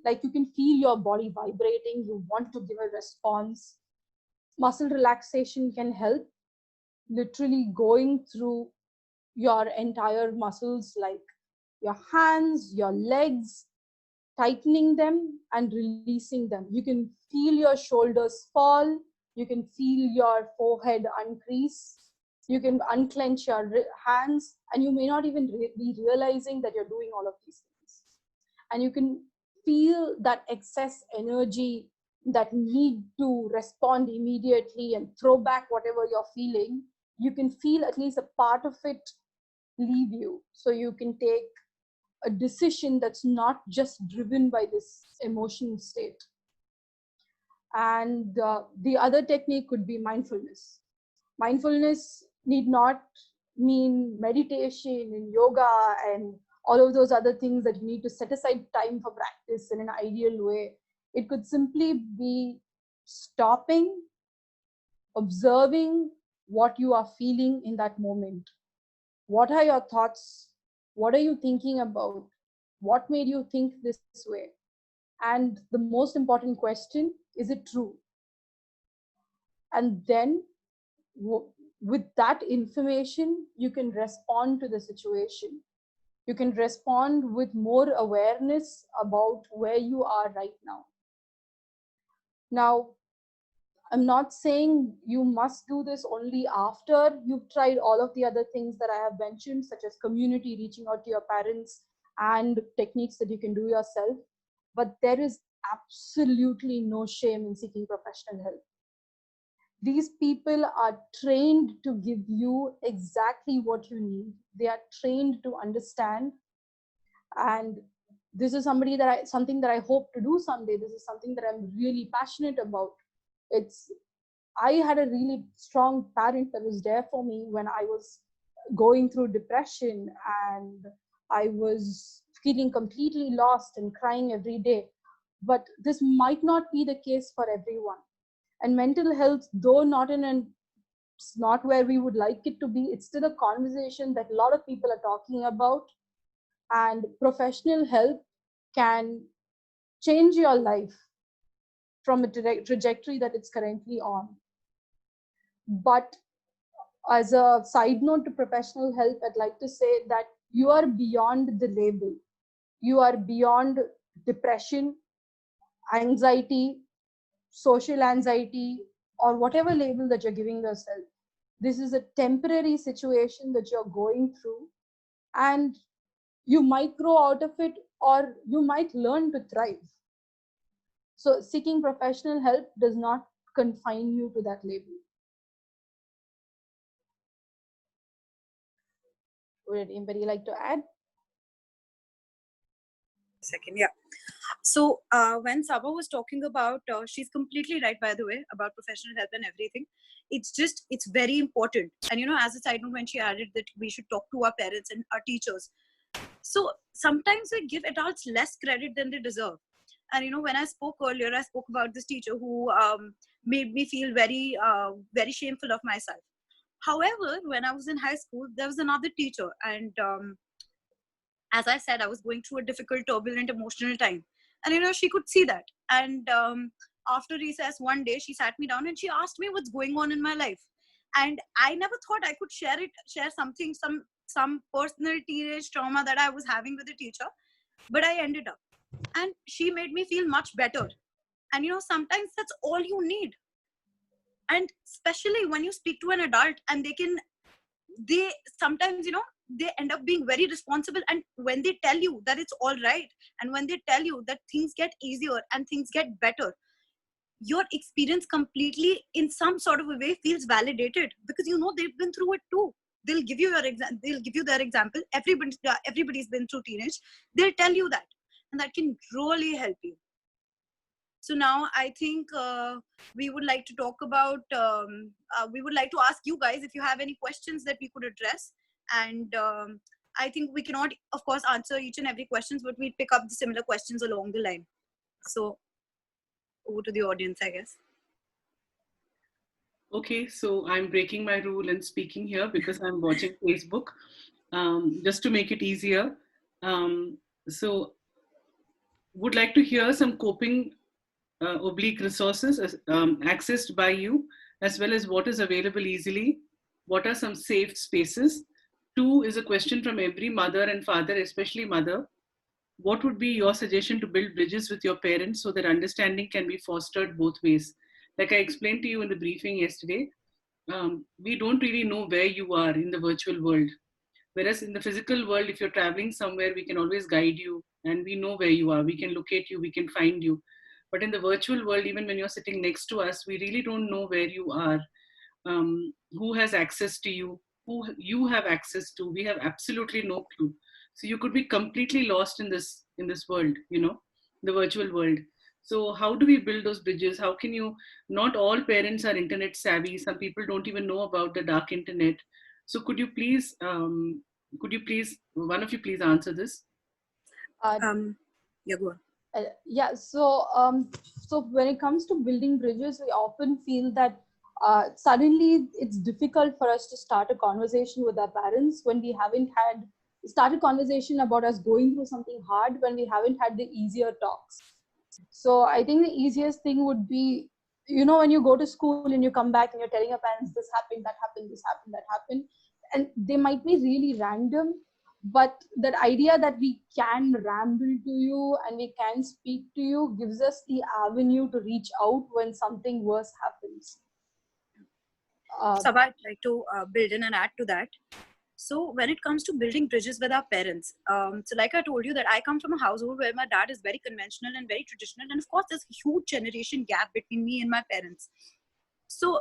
like you can feel your body vibrating, you want to give a response. Muscle relaxation can help, literally going through your entire muscles, like your hands, your legs, tightening them and releasing them. You can feel your shoulders fall, you can feel your forehead uncrease, you can unclench your hands, and you may not even be realizing that you're doing all of these things. And you can feel that excess energy, that need to respond immediately and throw back whatever you're feeling. You can feel at least a part of it leave you, so you can take a decision that's not just driven by this emotion state. And the other technique could be mindfulness. Mindfulness need not mean meditation and yoga and all of those other things that you need to set aside time for practice in an ideal way. It could simply be stopping, observing what you are feeling in that moment. What are your thoughts? What are you thinking about? What made you think this way? And the most important question, is it true? And then with that information, you can respond to the situation. You can respond with more awareness about where you are right now. Now, I'm not saying you must do this only after you've tried all of the other things that I have mentioned, such as community, reaching out to your parents, and techniques that you can do yourself. But there is absolutely no shame in seeking professional help. These people are trained to give you exactly what you need. They are trained to understand. And this is something that I hope to do someday. This is something that I'm really passionate about. I had a really strong parent that was there for me when I was going through depression and I was feeling completely lost and crying every day. But this might not be the case for everyone. And mental health, though not where we would like it to be, it's still a conversation that a lot of people are talking about. And professional help can change your life from a trajectory that it's currently on. But as a side note to professional help, I'd like to say that you are beyond the label. You are beyond depression, anxiety, social anxiety, or whatever label that you're giving yourself. This is a temporary situation that you're going through, and you might grow out of it, or you might learn to thrive. So seeking professional help does not confine you to that label. Would anybody like to add? Second, yeah. So when Saba was talking about, she's completely right, by the way, about professional help and everything. It's very important. And, as a side note, when she added that we should talk to our parents and our teachers. So sometimes we give adults less credit than they deserve. And, when I spoke earlier, I spoke about this teacher who made me feel very, very shameful of myself. However, when I was in high school, there was another teacher. And as I said, I was going through a difficult, turbulent, emotional time. And, she could see that. And after recess, one day, she sat me down and she asked me what's going on in my life. And I never thought I could share something, some personal teenage trauma that I was having with the teacher. But I ended up. And she made me feel much better. And, sometimes that's all you need. And especially when you speak to an adult and they sometimes, they end up being very responsible. And when they tell you that it's all right, and when they tell you that things get easier and things get better, your experience completely in some sort of a way feels validated, because they've been through it too. They'll give you they'll give you their example. Everybody's been through teenage. They'll tell you that, and that can really help you. So now I think we would like to talk about, we would like to ask you guys if you have any questions that we could address. And I think we cannot, of course, answer each and every questions, but we pick up the similar questions along the line. So over to the audience, I guess. Okay, so I'm breaking my rule and speaking here because I'm watching Facebook, just to make it easier. So would like to hear some coping oblique resources accessed by you, as well as what is available easily. What are some safe spaces? 2 is a question from every mother and father, especially mother. What would be your suggestion to build bridges with your parents so that understanding can be fostered both ways? Like I explained to you in the briefing yesterday, we don't really know where you are in the virtual world. Whereas in the physical world, if you're traveling somewhere, we can always guide you and we know where you are. We can locate you, we can find you. But in the virtual world, even when you're sitting next to us, we really don't know where you are, who has access to you, who you have access to. We have absolutely no clue. So you could be completely lost in this world, the virtual world. So how do we build those bridges? How can you? Not all parents are internet savvy. Some people don't even know about the dark internet. So could you please, one of you please answer this? Yeah, go on. Yeah, so when it comes to building bridges, we often feel that suddenly it's difficult for us to start a conversation with our parents when we haven't start a conversation about us going through something hard when we haven't had the easier talks. So I think the easiest thing would be you know, when you go to school and you come back and you're telling your parents this happened, that happened, this happened, that happened, and they might be really random, but that idea that we can ramble to you and we can speak to you gives us the avenue to reach out when something worse happens. Sabha, I'd like to build in and add to that. So when it comes to building bridges with our parents, so like I told you that I come from a household where my dad is very conventional and very traditional, and of course there's a huge generation gap between me and my parents. So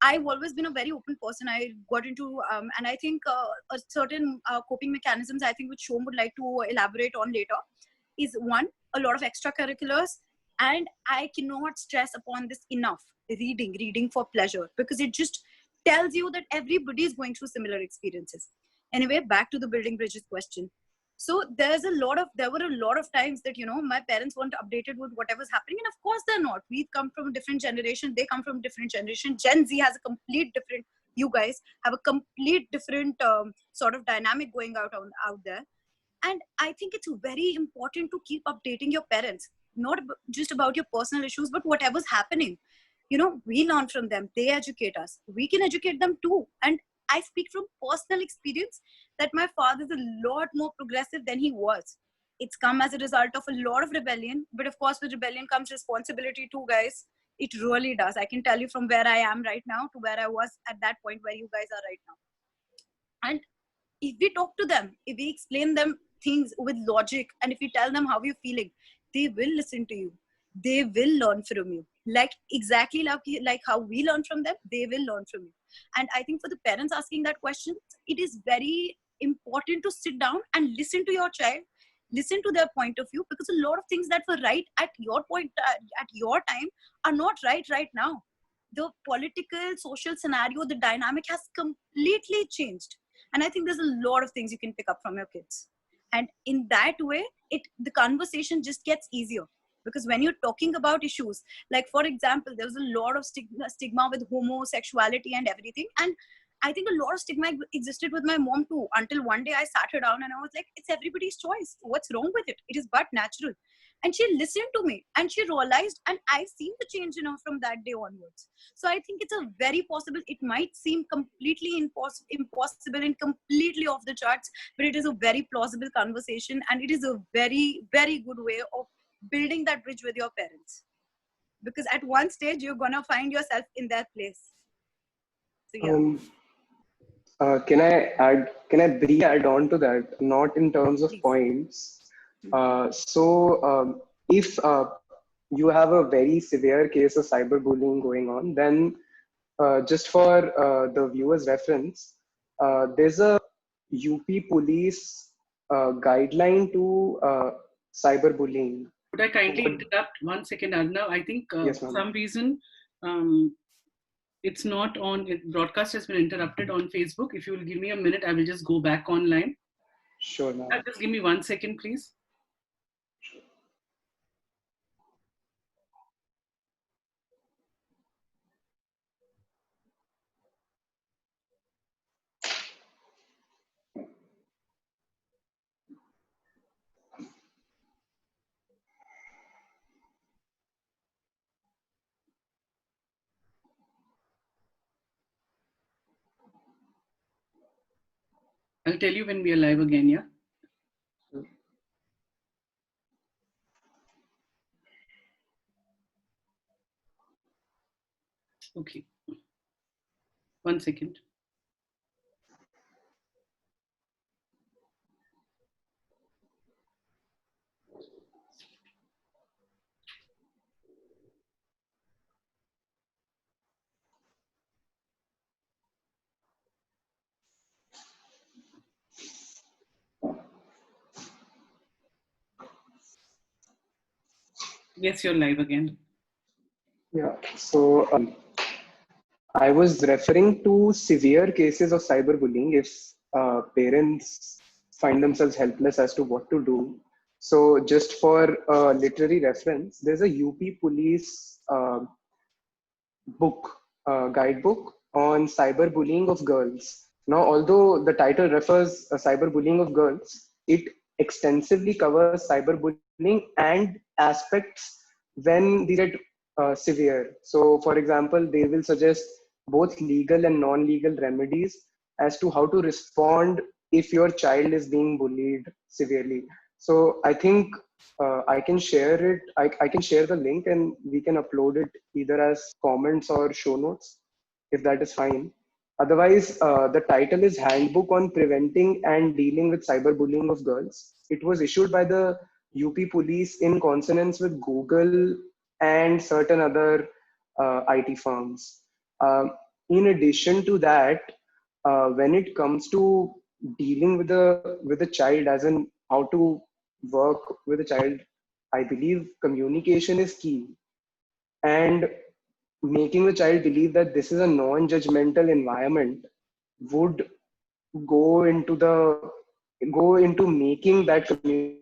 I've always been a very open person. I got into, and I think a certain coping mechanisms, I think, which Shom would like to elaborate on later, is one, a lot of extracurriculars. And I cannot stress upon this enough. Reading for pleasure, because it just tells you that everybody is going through similar experiences. Anyway, back to the building bridges question. So there were a lot of times that, you know, my parents weren't updated with whatever's happening. And of course they're not. We come from a different generation. They come from a different generation. Gen Z has a complete different, you guys have a complete different sort of dynamic going out there. And I think it's very important to keep updating your parents, not just about your personal issues, but whatever's happening. You know, we learn from them. They educate us. We can educate them too. And I speak from personal experience that my father is a lot more progressive than he was. It's come as a result of a lot of rebellion. But of course, with rebellion comes responsibility too, guys. It really does. I can tell you from where I am right now to where I was at that point where you guys are right now. And if we talk to them, if we explain them things with logic, and if we tell them how you're feeling, they will listen to you. They will learn from you. Like exactly like how we learn from them, they will learn from you. And I think for the parents asking that question, it is very important to sit down and listen to your child, listen to their point of view, because a lot of things that were right at your point, at your time, are not right now. The political, social scenario, the dynamic has completely changed. And I think there's a lot of things you can pick up from your kids. And in that way, the conversation just gets easier. Because when you're talking about issues, like for example, there was a lot of stigma with homosexuality and everything. And I think a lot of stigma existed with my mom too, until one day I sat her down and I was like, it's everybody's choice. What's wrong with it? It is but natural. And she listened to me and she realized, and I've seen the change in her from that day onwards. So I think it's a very possible, it might seem completely impossible and completely off the charts, but it is a very plausible conversation, and it is a very, very good way of building that bridge with your parents. Because at one stage, you're going to find yourself in their place. So yeah. Can I briefly add on to that? Not in terms of Please. points. If you have a very severe case of cyberbullying going on, then just for the viewers' reference, there's a UP police guideline to cyberbullying. Could I kindly interrupt 1 second, Arnav? I think Yes, for ma'am. some reason it's not on. Broadcast has been interrupted on Facebook. If you will give me a minute, I will just go back online. Sure, ma'am. Just give me 1 second, please. I'll tell you when we are live again, yeah? Okay. 1 second. Yes, you're live again. Yeah. So I was referring to severe cases of cyberbullying if parents find themselves helpless as to what to do. So just for literary reference, there's a UP police guidebook on cyberbullying of girls. Now, although the title refers cyberbullying of girls, it extensively covers cyberbullying and aspects when these get severe. So, for example, they will suggest both legal and non-legal remedies as to how to respond if your child is being bullied severely. So, I think I can share it. I can share the link and we can upload it either as comments or show notes, if that is fine. Otherwise, the title is Handbook on Preventing and Dealing with Cyberbullying of Girls. It was issued by the UP Police in consonance with Google and certain other IT firms. In addition to that, when it comes to dealing with a child, as in how to work with a child, I believe communication is key, and making the child believe that this is a non-judgmental environment would go into the go into making that communication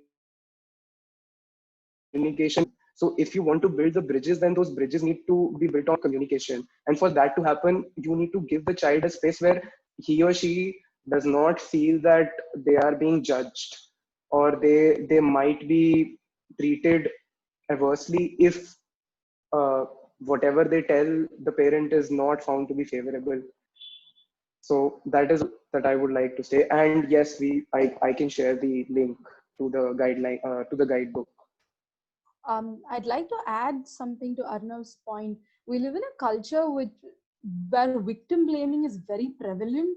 easier. So if you want to build the bridges, then those bridges need to be built on communication. And for that to happen, you need to give the child a space where he or she does not feel that they are being judged, or they might be treated adversely if whatever they tell the parent is not found to be favorable. So that is that I would like to say. And yes, I can share the link to the guideline to the guidebook. I'd like to add something to Arnav's point. We live in a culture where victim blaming is very prevalent,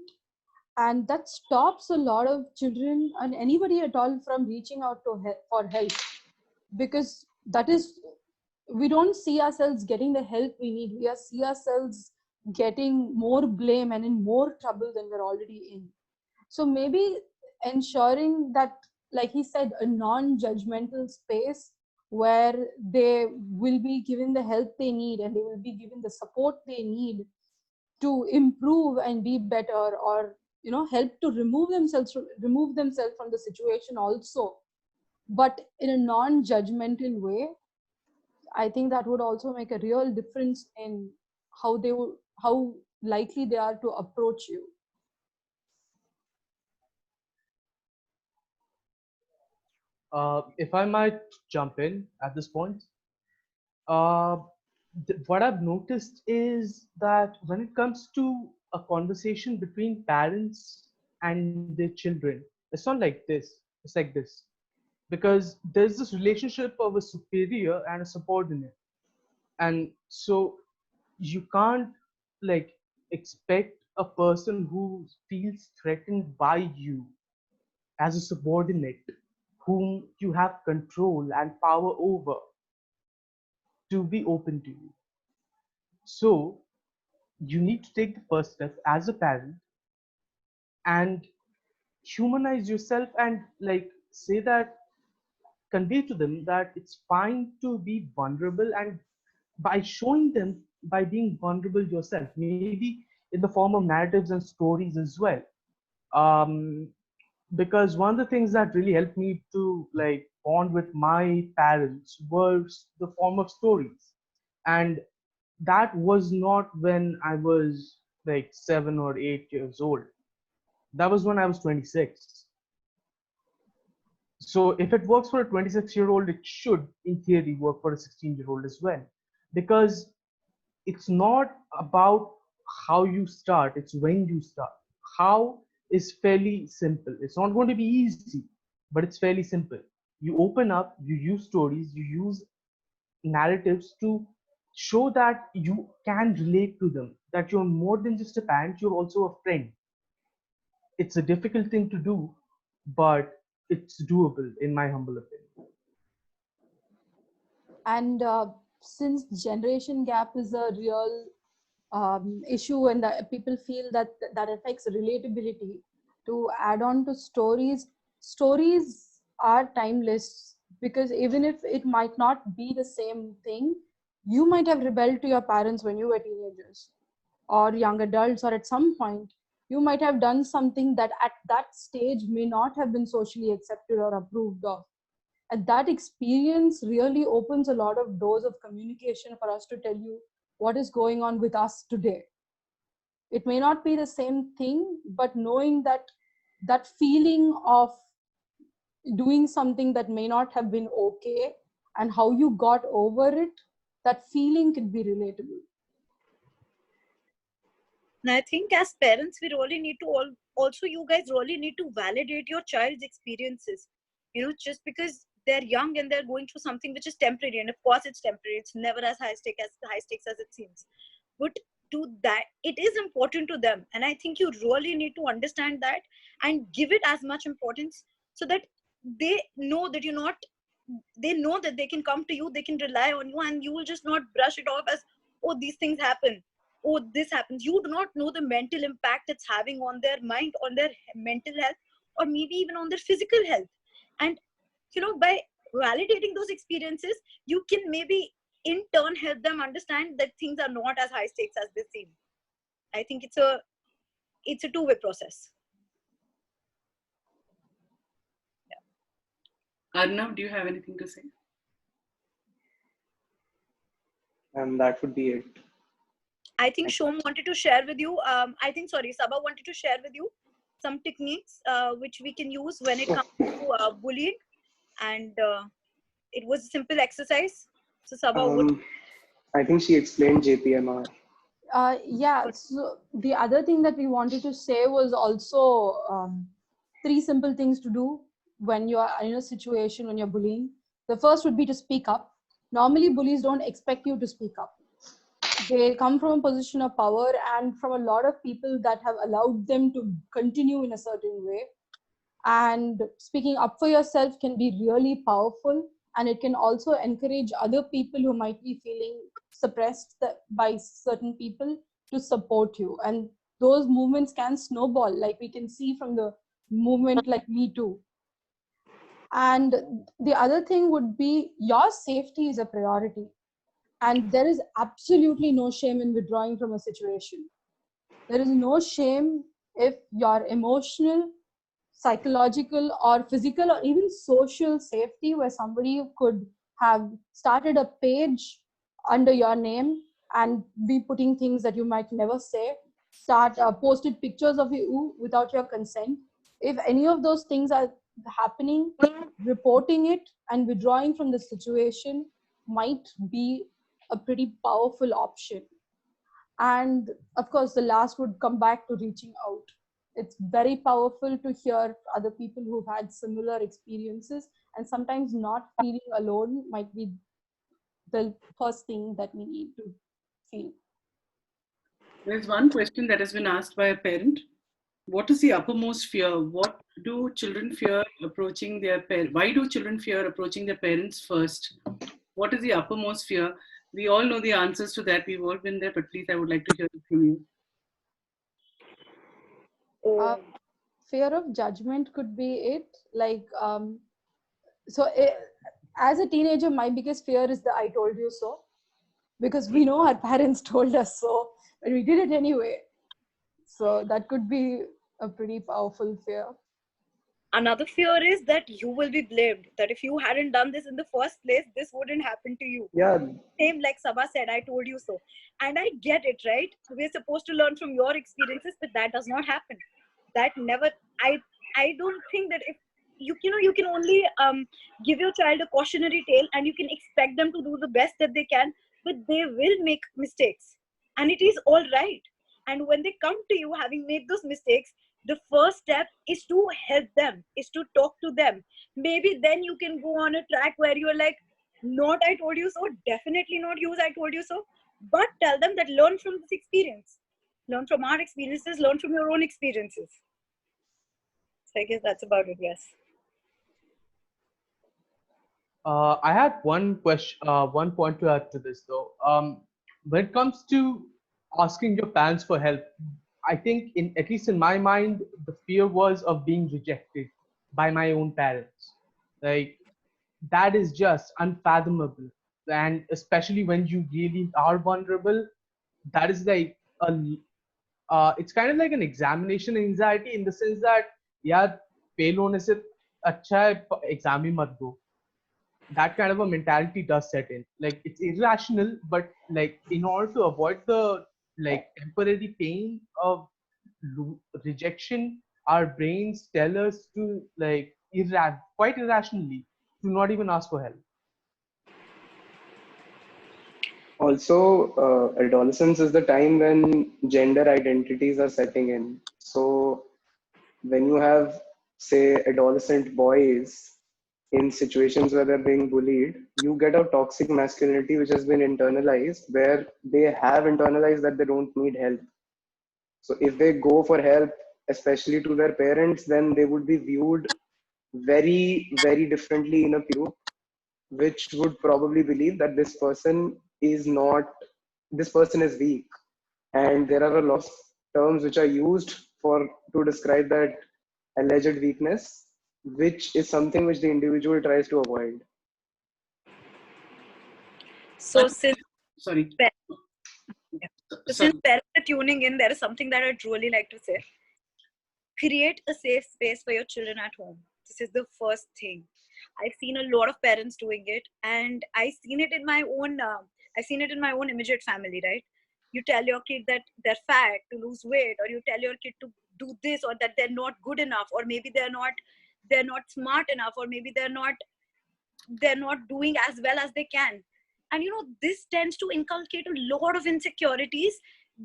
and that stops a lot of children and anybody at all from reaching out for help, because that is, we don't see ourselves getting the help we need. We see ourselves getting more blame and in more trouble than we're already in. So maybe ensuring that, like he said, a non-judgmental space where they will be given the help they need and they will be given the support they need to improve and be better, or help to remove themselves from the situation also, but in a non-judgmental way. I think that would also make a real difference in how likely they are to approach you. If I might jump in at this point, uh, what I've noticed is that when it comes to a conversation between parents and their children, it's not like this, it's like this. Because there's this relationship of a superior and a subordinate. And so you can't like expect a person who feels threatened by you as a subordinate whom you have control and power over to be open to you. So you need to take the first step as a parent and humanize yourself and like say that, convey to them that it's fine to be vulnerable, and by showing them by being vulnerable yourself, maybe in the form of narratives and stories as well. um, because one of the things that really helped me to like bond with my parents was the form of stories. And that was not when I was like 7 or 8 years old. That was when I was 26. So if it works for a 26-year-old, it should in theory work for a 16-year-old as well. Because it's not about how you start, it's when you start. How is fairly simple. It's not going to be easy, but it's fairly simple. You open up, you use stories, you use narratives to show that you can relate to them, that you're more than just a parent, you're also a friend. It's a difficult thing to do, but it's doable in my humble opinion. And since generation gap is a real issue, and that people feel that affects relatability, to add on to stories are timeless, because even if it might not be the same thing, you might have rebelled to your parents when you were teenagers or young adults, or at some point you might have done something that at that stage may not have been socially accepted or approved of. And that experience really opens a lot of doors of communication for us to tell you what is going on with us today. It may not be the same thing, but knowing that feeling of doing something that may not have been okay and how you got over it, that feeling could be relatable. And I think as parents, we really need to also, you guys really need to validate your child's experiences. Just because they're young and they're going through something which is temporary, and of course it's temporary, it's never as high stakes as it seems. But to that, it is important to them, and I think you really need to understand that and give it as much importance, so that they know that you're not. They know that they can come to you, they can rely on you, and you will just not brush it off as, oh, these things happen, oh, this happens. You do not know the mental impact it's having on their mind, on their mental health, or maybe even on their physical health. And by validating those experiences, you can maybe in turn help them understand that things are not as high stakes as they seem. I think it's a two-way process. Arnav, do you have anything to say? And that would be it. I think Shom wanted to share with you, Sabha wanted to share with you some techniques which we can use when it comes to bullying. And it was a simple exercise. So Sabha, I think she explained JPMR. Yeah, so the other thing that we wanted to say was also 3 simple things to do when you are in a situation when you're bullying. The first would be to speak up. Normally, bullies don't expect you to speak up. They come from a position of power and from a lot of people that have allowed them to continue in a certain way. And speaking up for yourself can be really powerful, and it can also encourage other people who might be feeling suppressed by certain people to support you. And those movements can snowball, like we can see from the movement like Me Too. And the other thing would be your safety is a priority, and there is absolutely no shame in withdrawing from a situation. There is no shame if your emotional, psychological, or physical, or even social safety, where somebody could have started a page under your name and be putting things that you might never say, posted pictures of you without your consent. If any of those things are happening, reporting it and withdrawing from the situation might be a pretty powerful option. And of course, the last would come back to reaching out. It's very powerful to hear other people who've had similar experiences, and sometimes not feeling alone might be the first thing that we need to feel. There's one question that has been asked by a parent. What is the uppermost fear? What do children fear approaching their parents? Why do children fear approaching their parents first? What is the uppermost fear? We all know the answers to that. We've all been there, but please, I would like to hear it from you. Fear of judgment could be it. As a teenager, my biggest fear is the "I told you so," because we know our parents told us so, but we did it anyway. So that could be a pretty powerful fear. Another fear is that you will be blamed, that if you hadn't done this in the first place, this wouldn't happen to you. Yeah. Same like Sabha said, I told you so. And I get it, right? We're supposed to learn from your experiences, but that does not happen. That never, I don't think that if you can only give your child a cautionary tale and you can expect them to do the best that they can, but they will make mistakes. And it is all right. And when they come to you having made those mistakes, the first step is to help them, is to talk to them. Maybe then you can go on a track where you're like, not I told you so, definitely not use I told you so, but tell them that learn from this experience. Learn from our experiences, learn from your own experiences. So I guess that's about it, yes. I had one question, one point to add to this though. When it comes to asking your parents for help, I think, at least in my mind, the fear was of being rejected by my own parents. Like, that is just unfathomable. And especially when you really are vulnerable, that is like it's kind of like an examination anxiety, in the sense that, yeah, fail होने से अच्छा है exam ही मत दो. That kind of a mentality does set in. Like, it's irrational, but like, in order to avoid the like temporary pain of rejection, our brains tell us to like quite irrationally to not even ask for help. Also, adolescence is the time when gender identities are setting in. So when you have, say, adolescent boys in situations where they're being bullied, you get a toxic masculinity which has been internalized, where they have internalized that they don't need help. So if they go for help, especially to their parents, then they would be viewed very, very differently in a group, which would probably believe that this person is weak. And there are a lot of terms which are used for to describe that alleged weakness, which is something which the individual tries to avoid. So since Sorry. yeah. So since Sorry. parents are tuning in, there is something that I'd really like to say. Create a safe space for your children at home. This is the first thing. I've seen a lot of parents doing it, and I've seen it in my own. I've seen it in my own immediate family. Right? You tell your kid that they're fat to lose weight, or you tell your kid to do this, or that they're not good enough, or maybe they're not smart enough, or maybe they're not doing as well as they can. And this tends to inculcate a lot of insecurities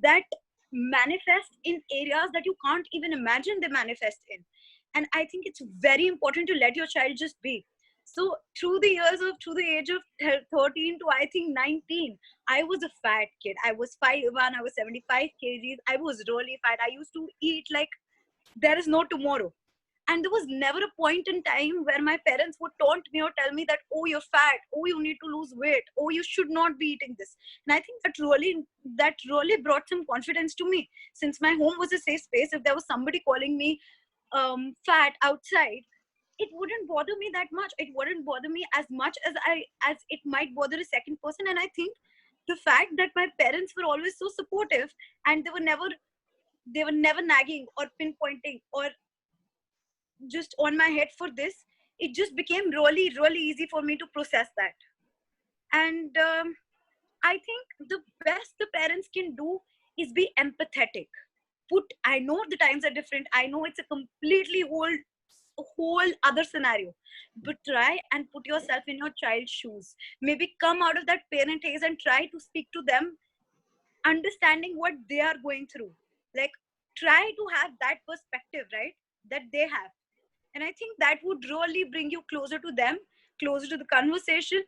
that manifest in areas that you can't even imagine they manifest in. And I think it's very important to let your child just be. So through the age of 13 to I think 19, I was a fat kid. I was 5'1", I was 75 kgs. I was really fat. I used to eat like there is no tomorrow. And there was never a point in time where my parents would taunt me or tell me that, oh, you're fat, oh, you need to lose weight, oh, you should not be eating this. And I think that really brought some confidence to me. Since my home was a safe space, if there was somebody calling me fat outside, it wouldn't bother me that much. It wouldn't bother me as much as it might bother a second person. And I think the fact that my parents were always so supportive, and they were never nagging or pinpointing or just on my head for this, it just became really, really easy for me to process that. And I think the best the parents can do is be empathetic. I know the times are different. I know it's a completely whole other scenario, but try and put yourself in your child's shoes. Maybe come out of that parent haze and try to speak to them, understanding what they are going through. Like, try to have that perspective, right, that they have. And I think that would really bring you closer to them, closer to the conversation,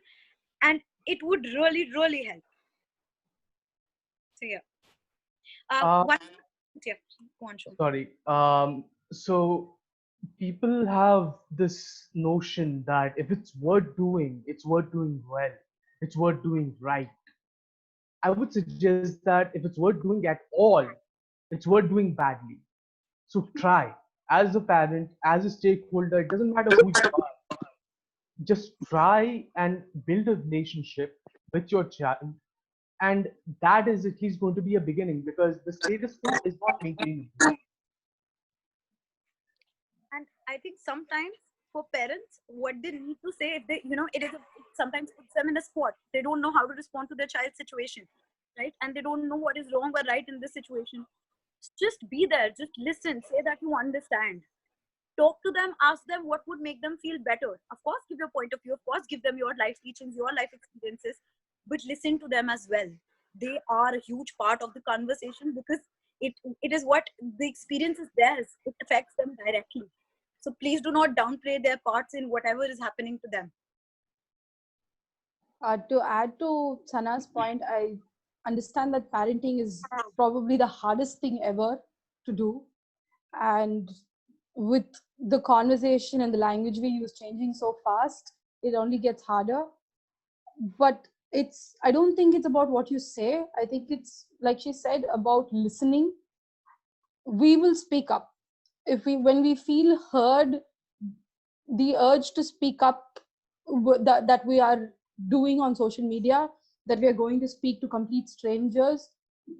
and it would really, really help. So yeah. Uh, One, yeah, go on, Shom. Sorry. So people have this notion that if it's worth doing well, it's worth doing right. I would suggest that if it's worth doing at all, it's worth doing badly. So try. As a parent, as a stakeholder, it doesn't matter who you are. Just try and build a relationship with your child, and that is at least going to be a beginning, because the status quo is not maintainable. And I think sometimes for parents, what they need to say, if they, it sometimes puts them in a spot. They don't know how to respond to their child's situation, right? And they don't know what is wrong or right in this situation. Just be there, just listen, say that you understand. Talk to them, ask them what would make them feel better. Of course, give your point of view, of course, give them your life teachings, your life experiences, but listen to them as well. They are a huge part of the conversation, because it is what the experience is theirs. It affects them directly. So please do not downplay their parts in whatever is happening to them. To add to Sana's point, I understand that parenting is probably the hardest thing ever to do. And with the conversation and the language we use changing so fast, it only gets harder. But I don't think it's about what you say. I think it's, like she said, about listening. We will speak up. When we feel heard, the urge to speak up that we are doing on social media, that we are going to speak to complete strangers,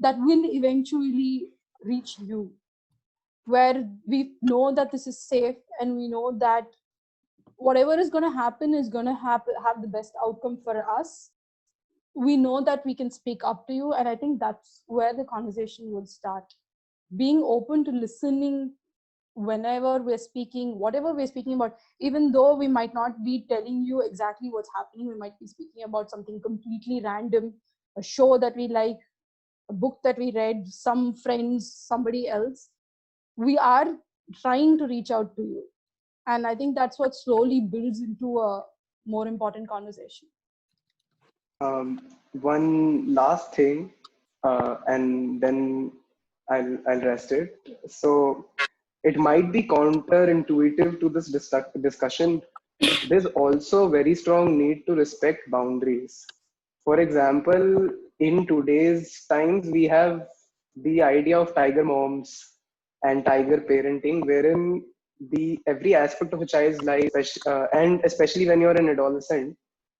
that will eventually reach you, where we know that this is safe, and we know that whatever is going to happen is going to have the best outcome for us. We know that we can speak up to you, and I think that's where the conversation will start. Being open to listening whenever we're speaking, whatever we're speaking about, even though we might not be telling you exactly what's happening, we might be speaking about something completely random, a show that we like, a book that we read, some friends, somebody else, we are trying to reach out to you. And I think that's what slowly builds into a more important conversation. One last thing, and then I'll rest it. So it might be counterintuitive to this discussion. There's also a very strong need to respect boundaries. For example, in today's times, we have the idea of tiger moms and tiger parenting, wherein the every aspect of a child's life, and especially when you're an adolescent,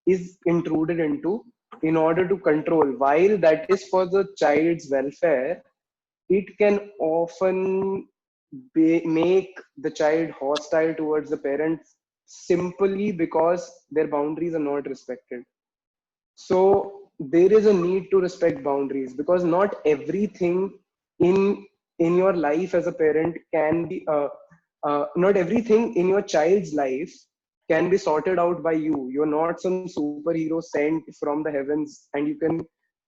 is intruded into in order to control. While that is for the child's welfare, it can often make the child hostile towards the parents simply because their boundaries are not respected. So there is a need to respect boundaries, because not everything in in your life as a parent can be not everything in your child's life can be sorted out by you. You're not some superhero sent from the heavens, and you can,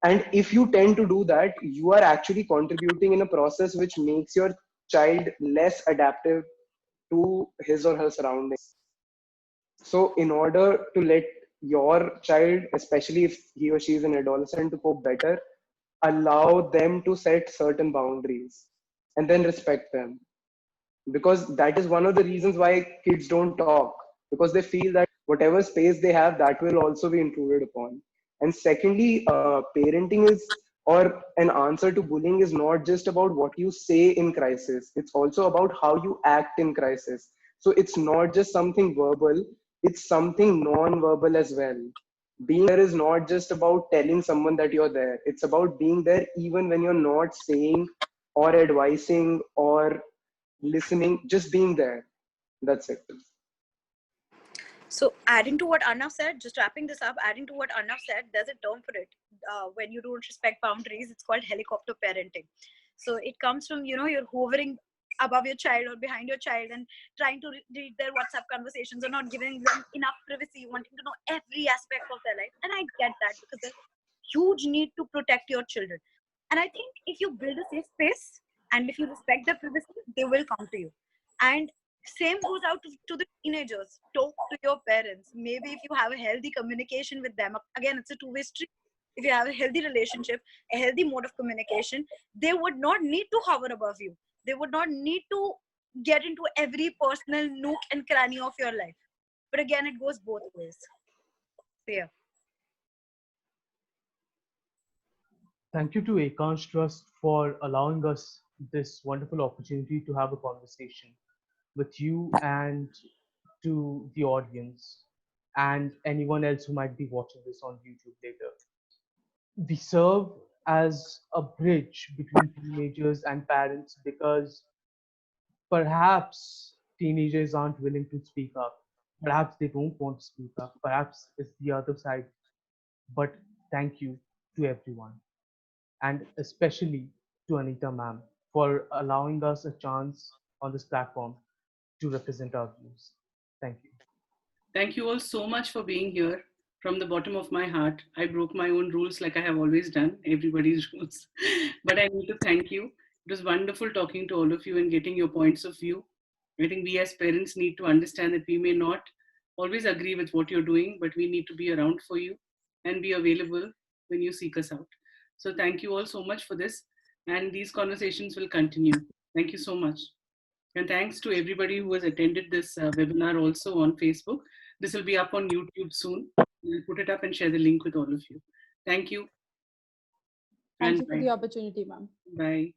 and if you tend to do that, you are actually contributing in a process which makes your child less adaptive to his or her surroundings. So, in order to let your child, especially if he or she is an adolescent, to cope better, allow them to set certain boundaries and then respect them. Because that is one of the reasons why kids don't talk, because they feel that whatever space they have, that will also be intruded upon. And secondly, parenting is, or an answer to bullying is not just about what you say in crisis, it's also about how you act in crisis. So it's not just something verbal, it's something non-verbal as well. Being there is not just about telling someone that you're there, it's about being there even when you're not saying or advising or listening, just being there. That's it. So adding to what Arnav said, just wrapping this up, adding to what Arnav said, there's a term for it. When you don't respect boundaries, it's called helicopter parenting. So it comes from, you're hovering above your child or behind your child and trying to read their WhatsApp conversations or not giving them enough privacy, wanting to know every aspect of their life. And I get that, because there's huge need to protect your children. And I think if you build a safe space and if you respect their privacy, they will come to you. And same goes out to the teenagers. Talk to your parents. Maybe if you have a healthy communication with them, again, it's a two-way street. If you have a healthy relationship, a healthy mode of communication, they would not need to hover above you. They would not need to get into every personal nook and cranny of your life. But again, it goes both ways. So yeah. Thank you to Akansh Trust for allowing us this wonderful opportunity to have a conversation with you and to the audience and anyone else who might be watching this on YouTube later. We serve as a bridge between teenagers and parents because perhaps teenagers aren't willing to speak up. Perhaps they don't want to speak up. Perhaps it's the other side. But thank you to everyone, and especially to Anita ma'am for allowing us a chance on this platform to represent our views. Thank you. Thank you all so much for being here. From the bottom of my heart, I broke my own rules like I have always done, everybody's rules. But I need to thank you. It was wonderful talking to all of you and getting your points of view. I think we as parents need to understand that we may not always agree with what you're doing, but we need to be around for you and be available when you seek us out. So thank you all so much for this. And these conversations will continue. Thank you so much. And thanks to everybody who has attended this webinar also on Facebook. This will be up on YouTube soon. We'll put it up and share the link with all of you. Thank you. Thank And you for bye. the opportunity, ma'am. Bye.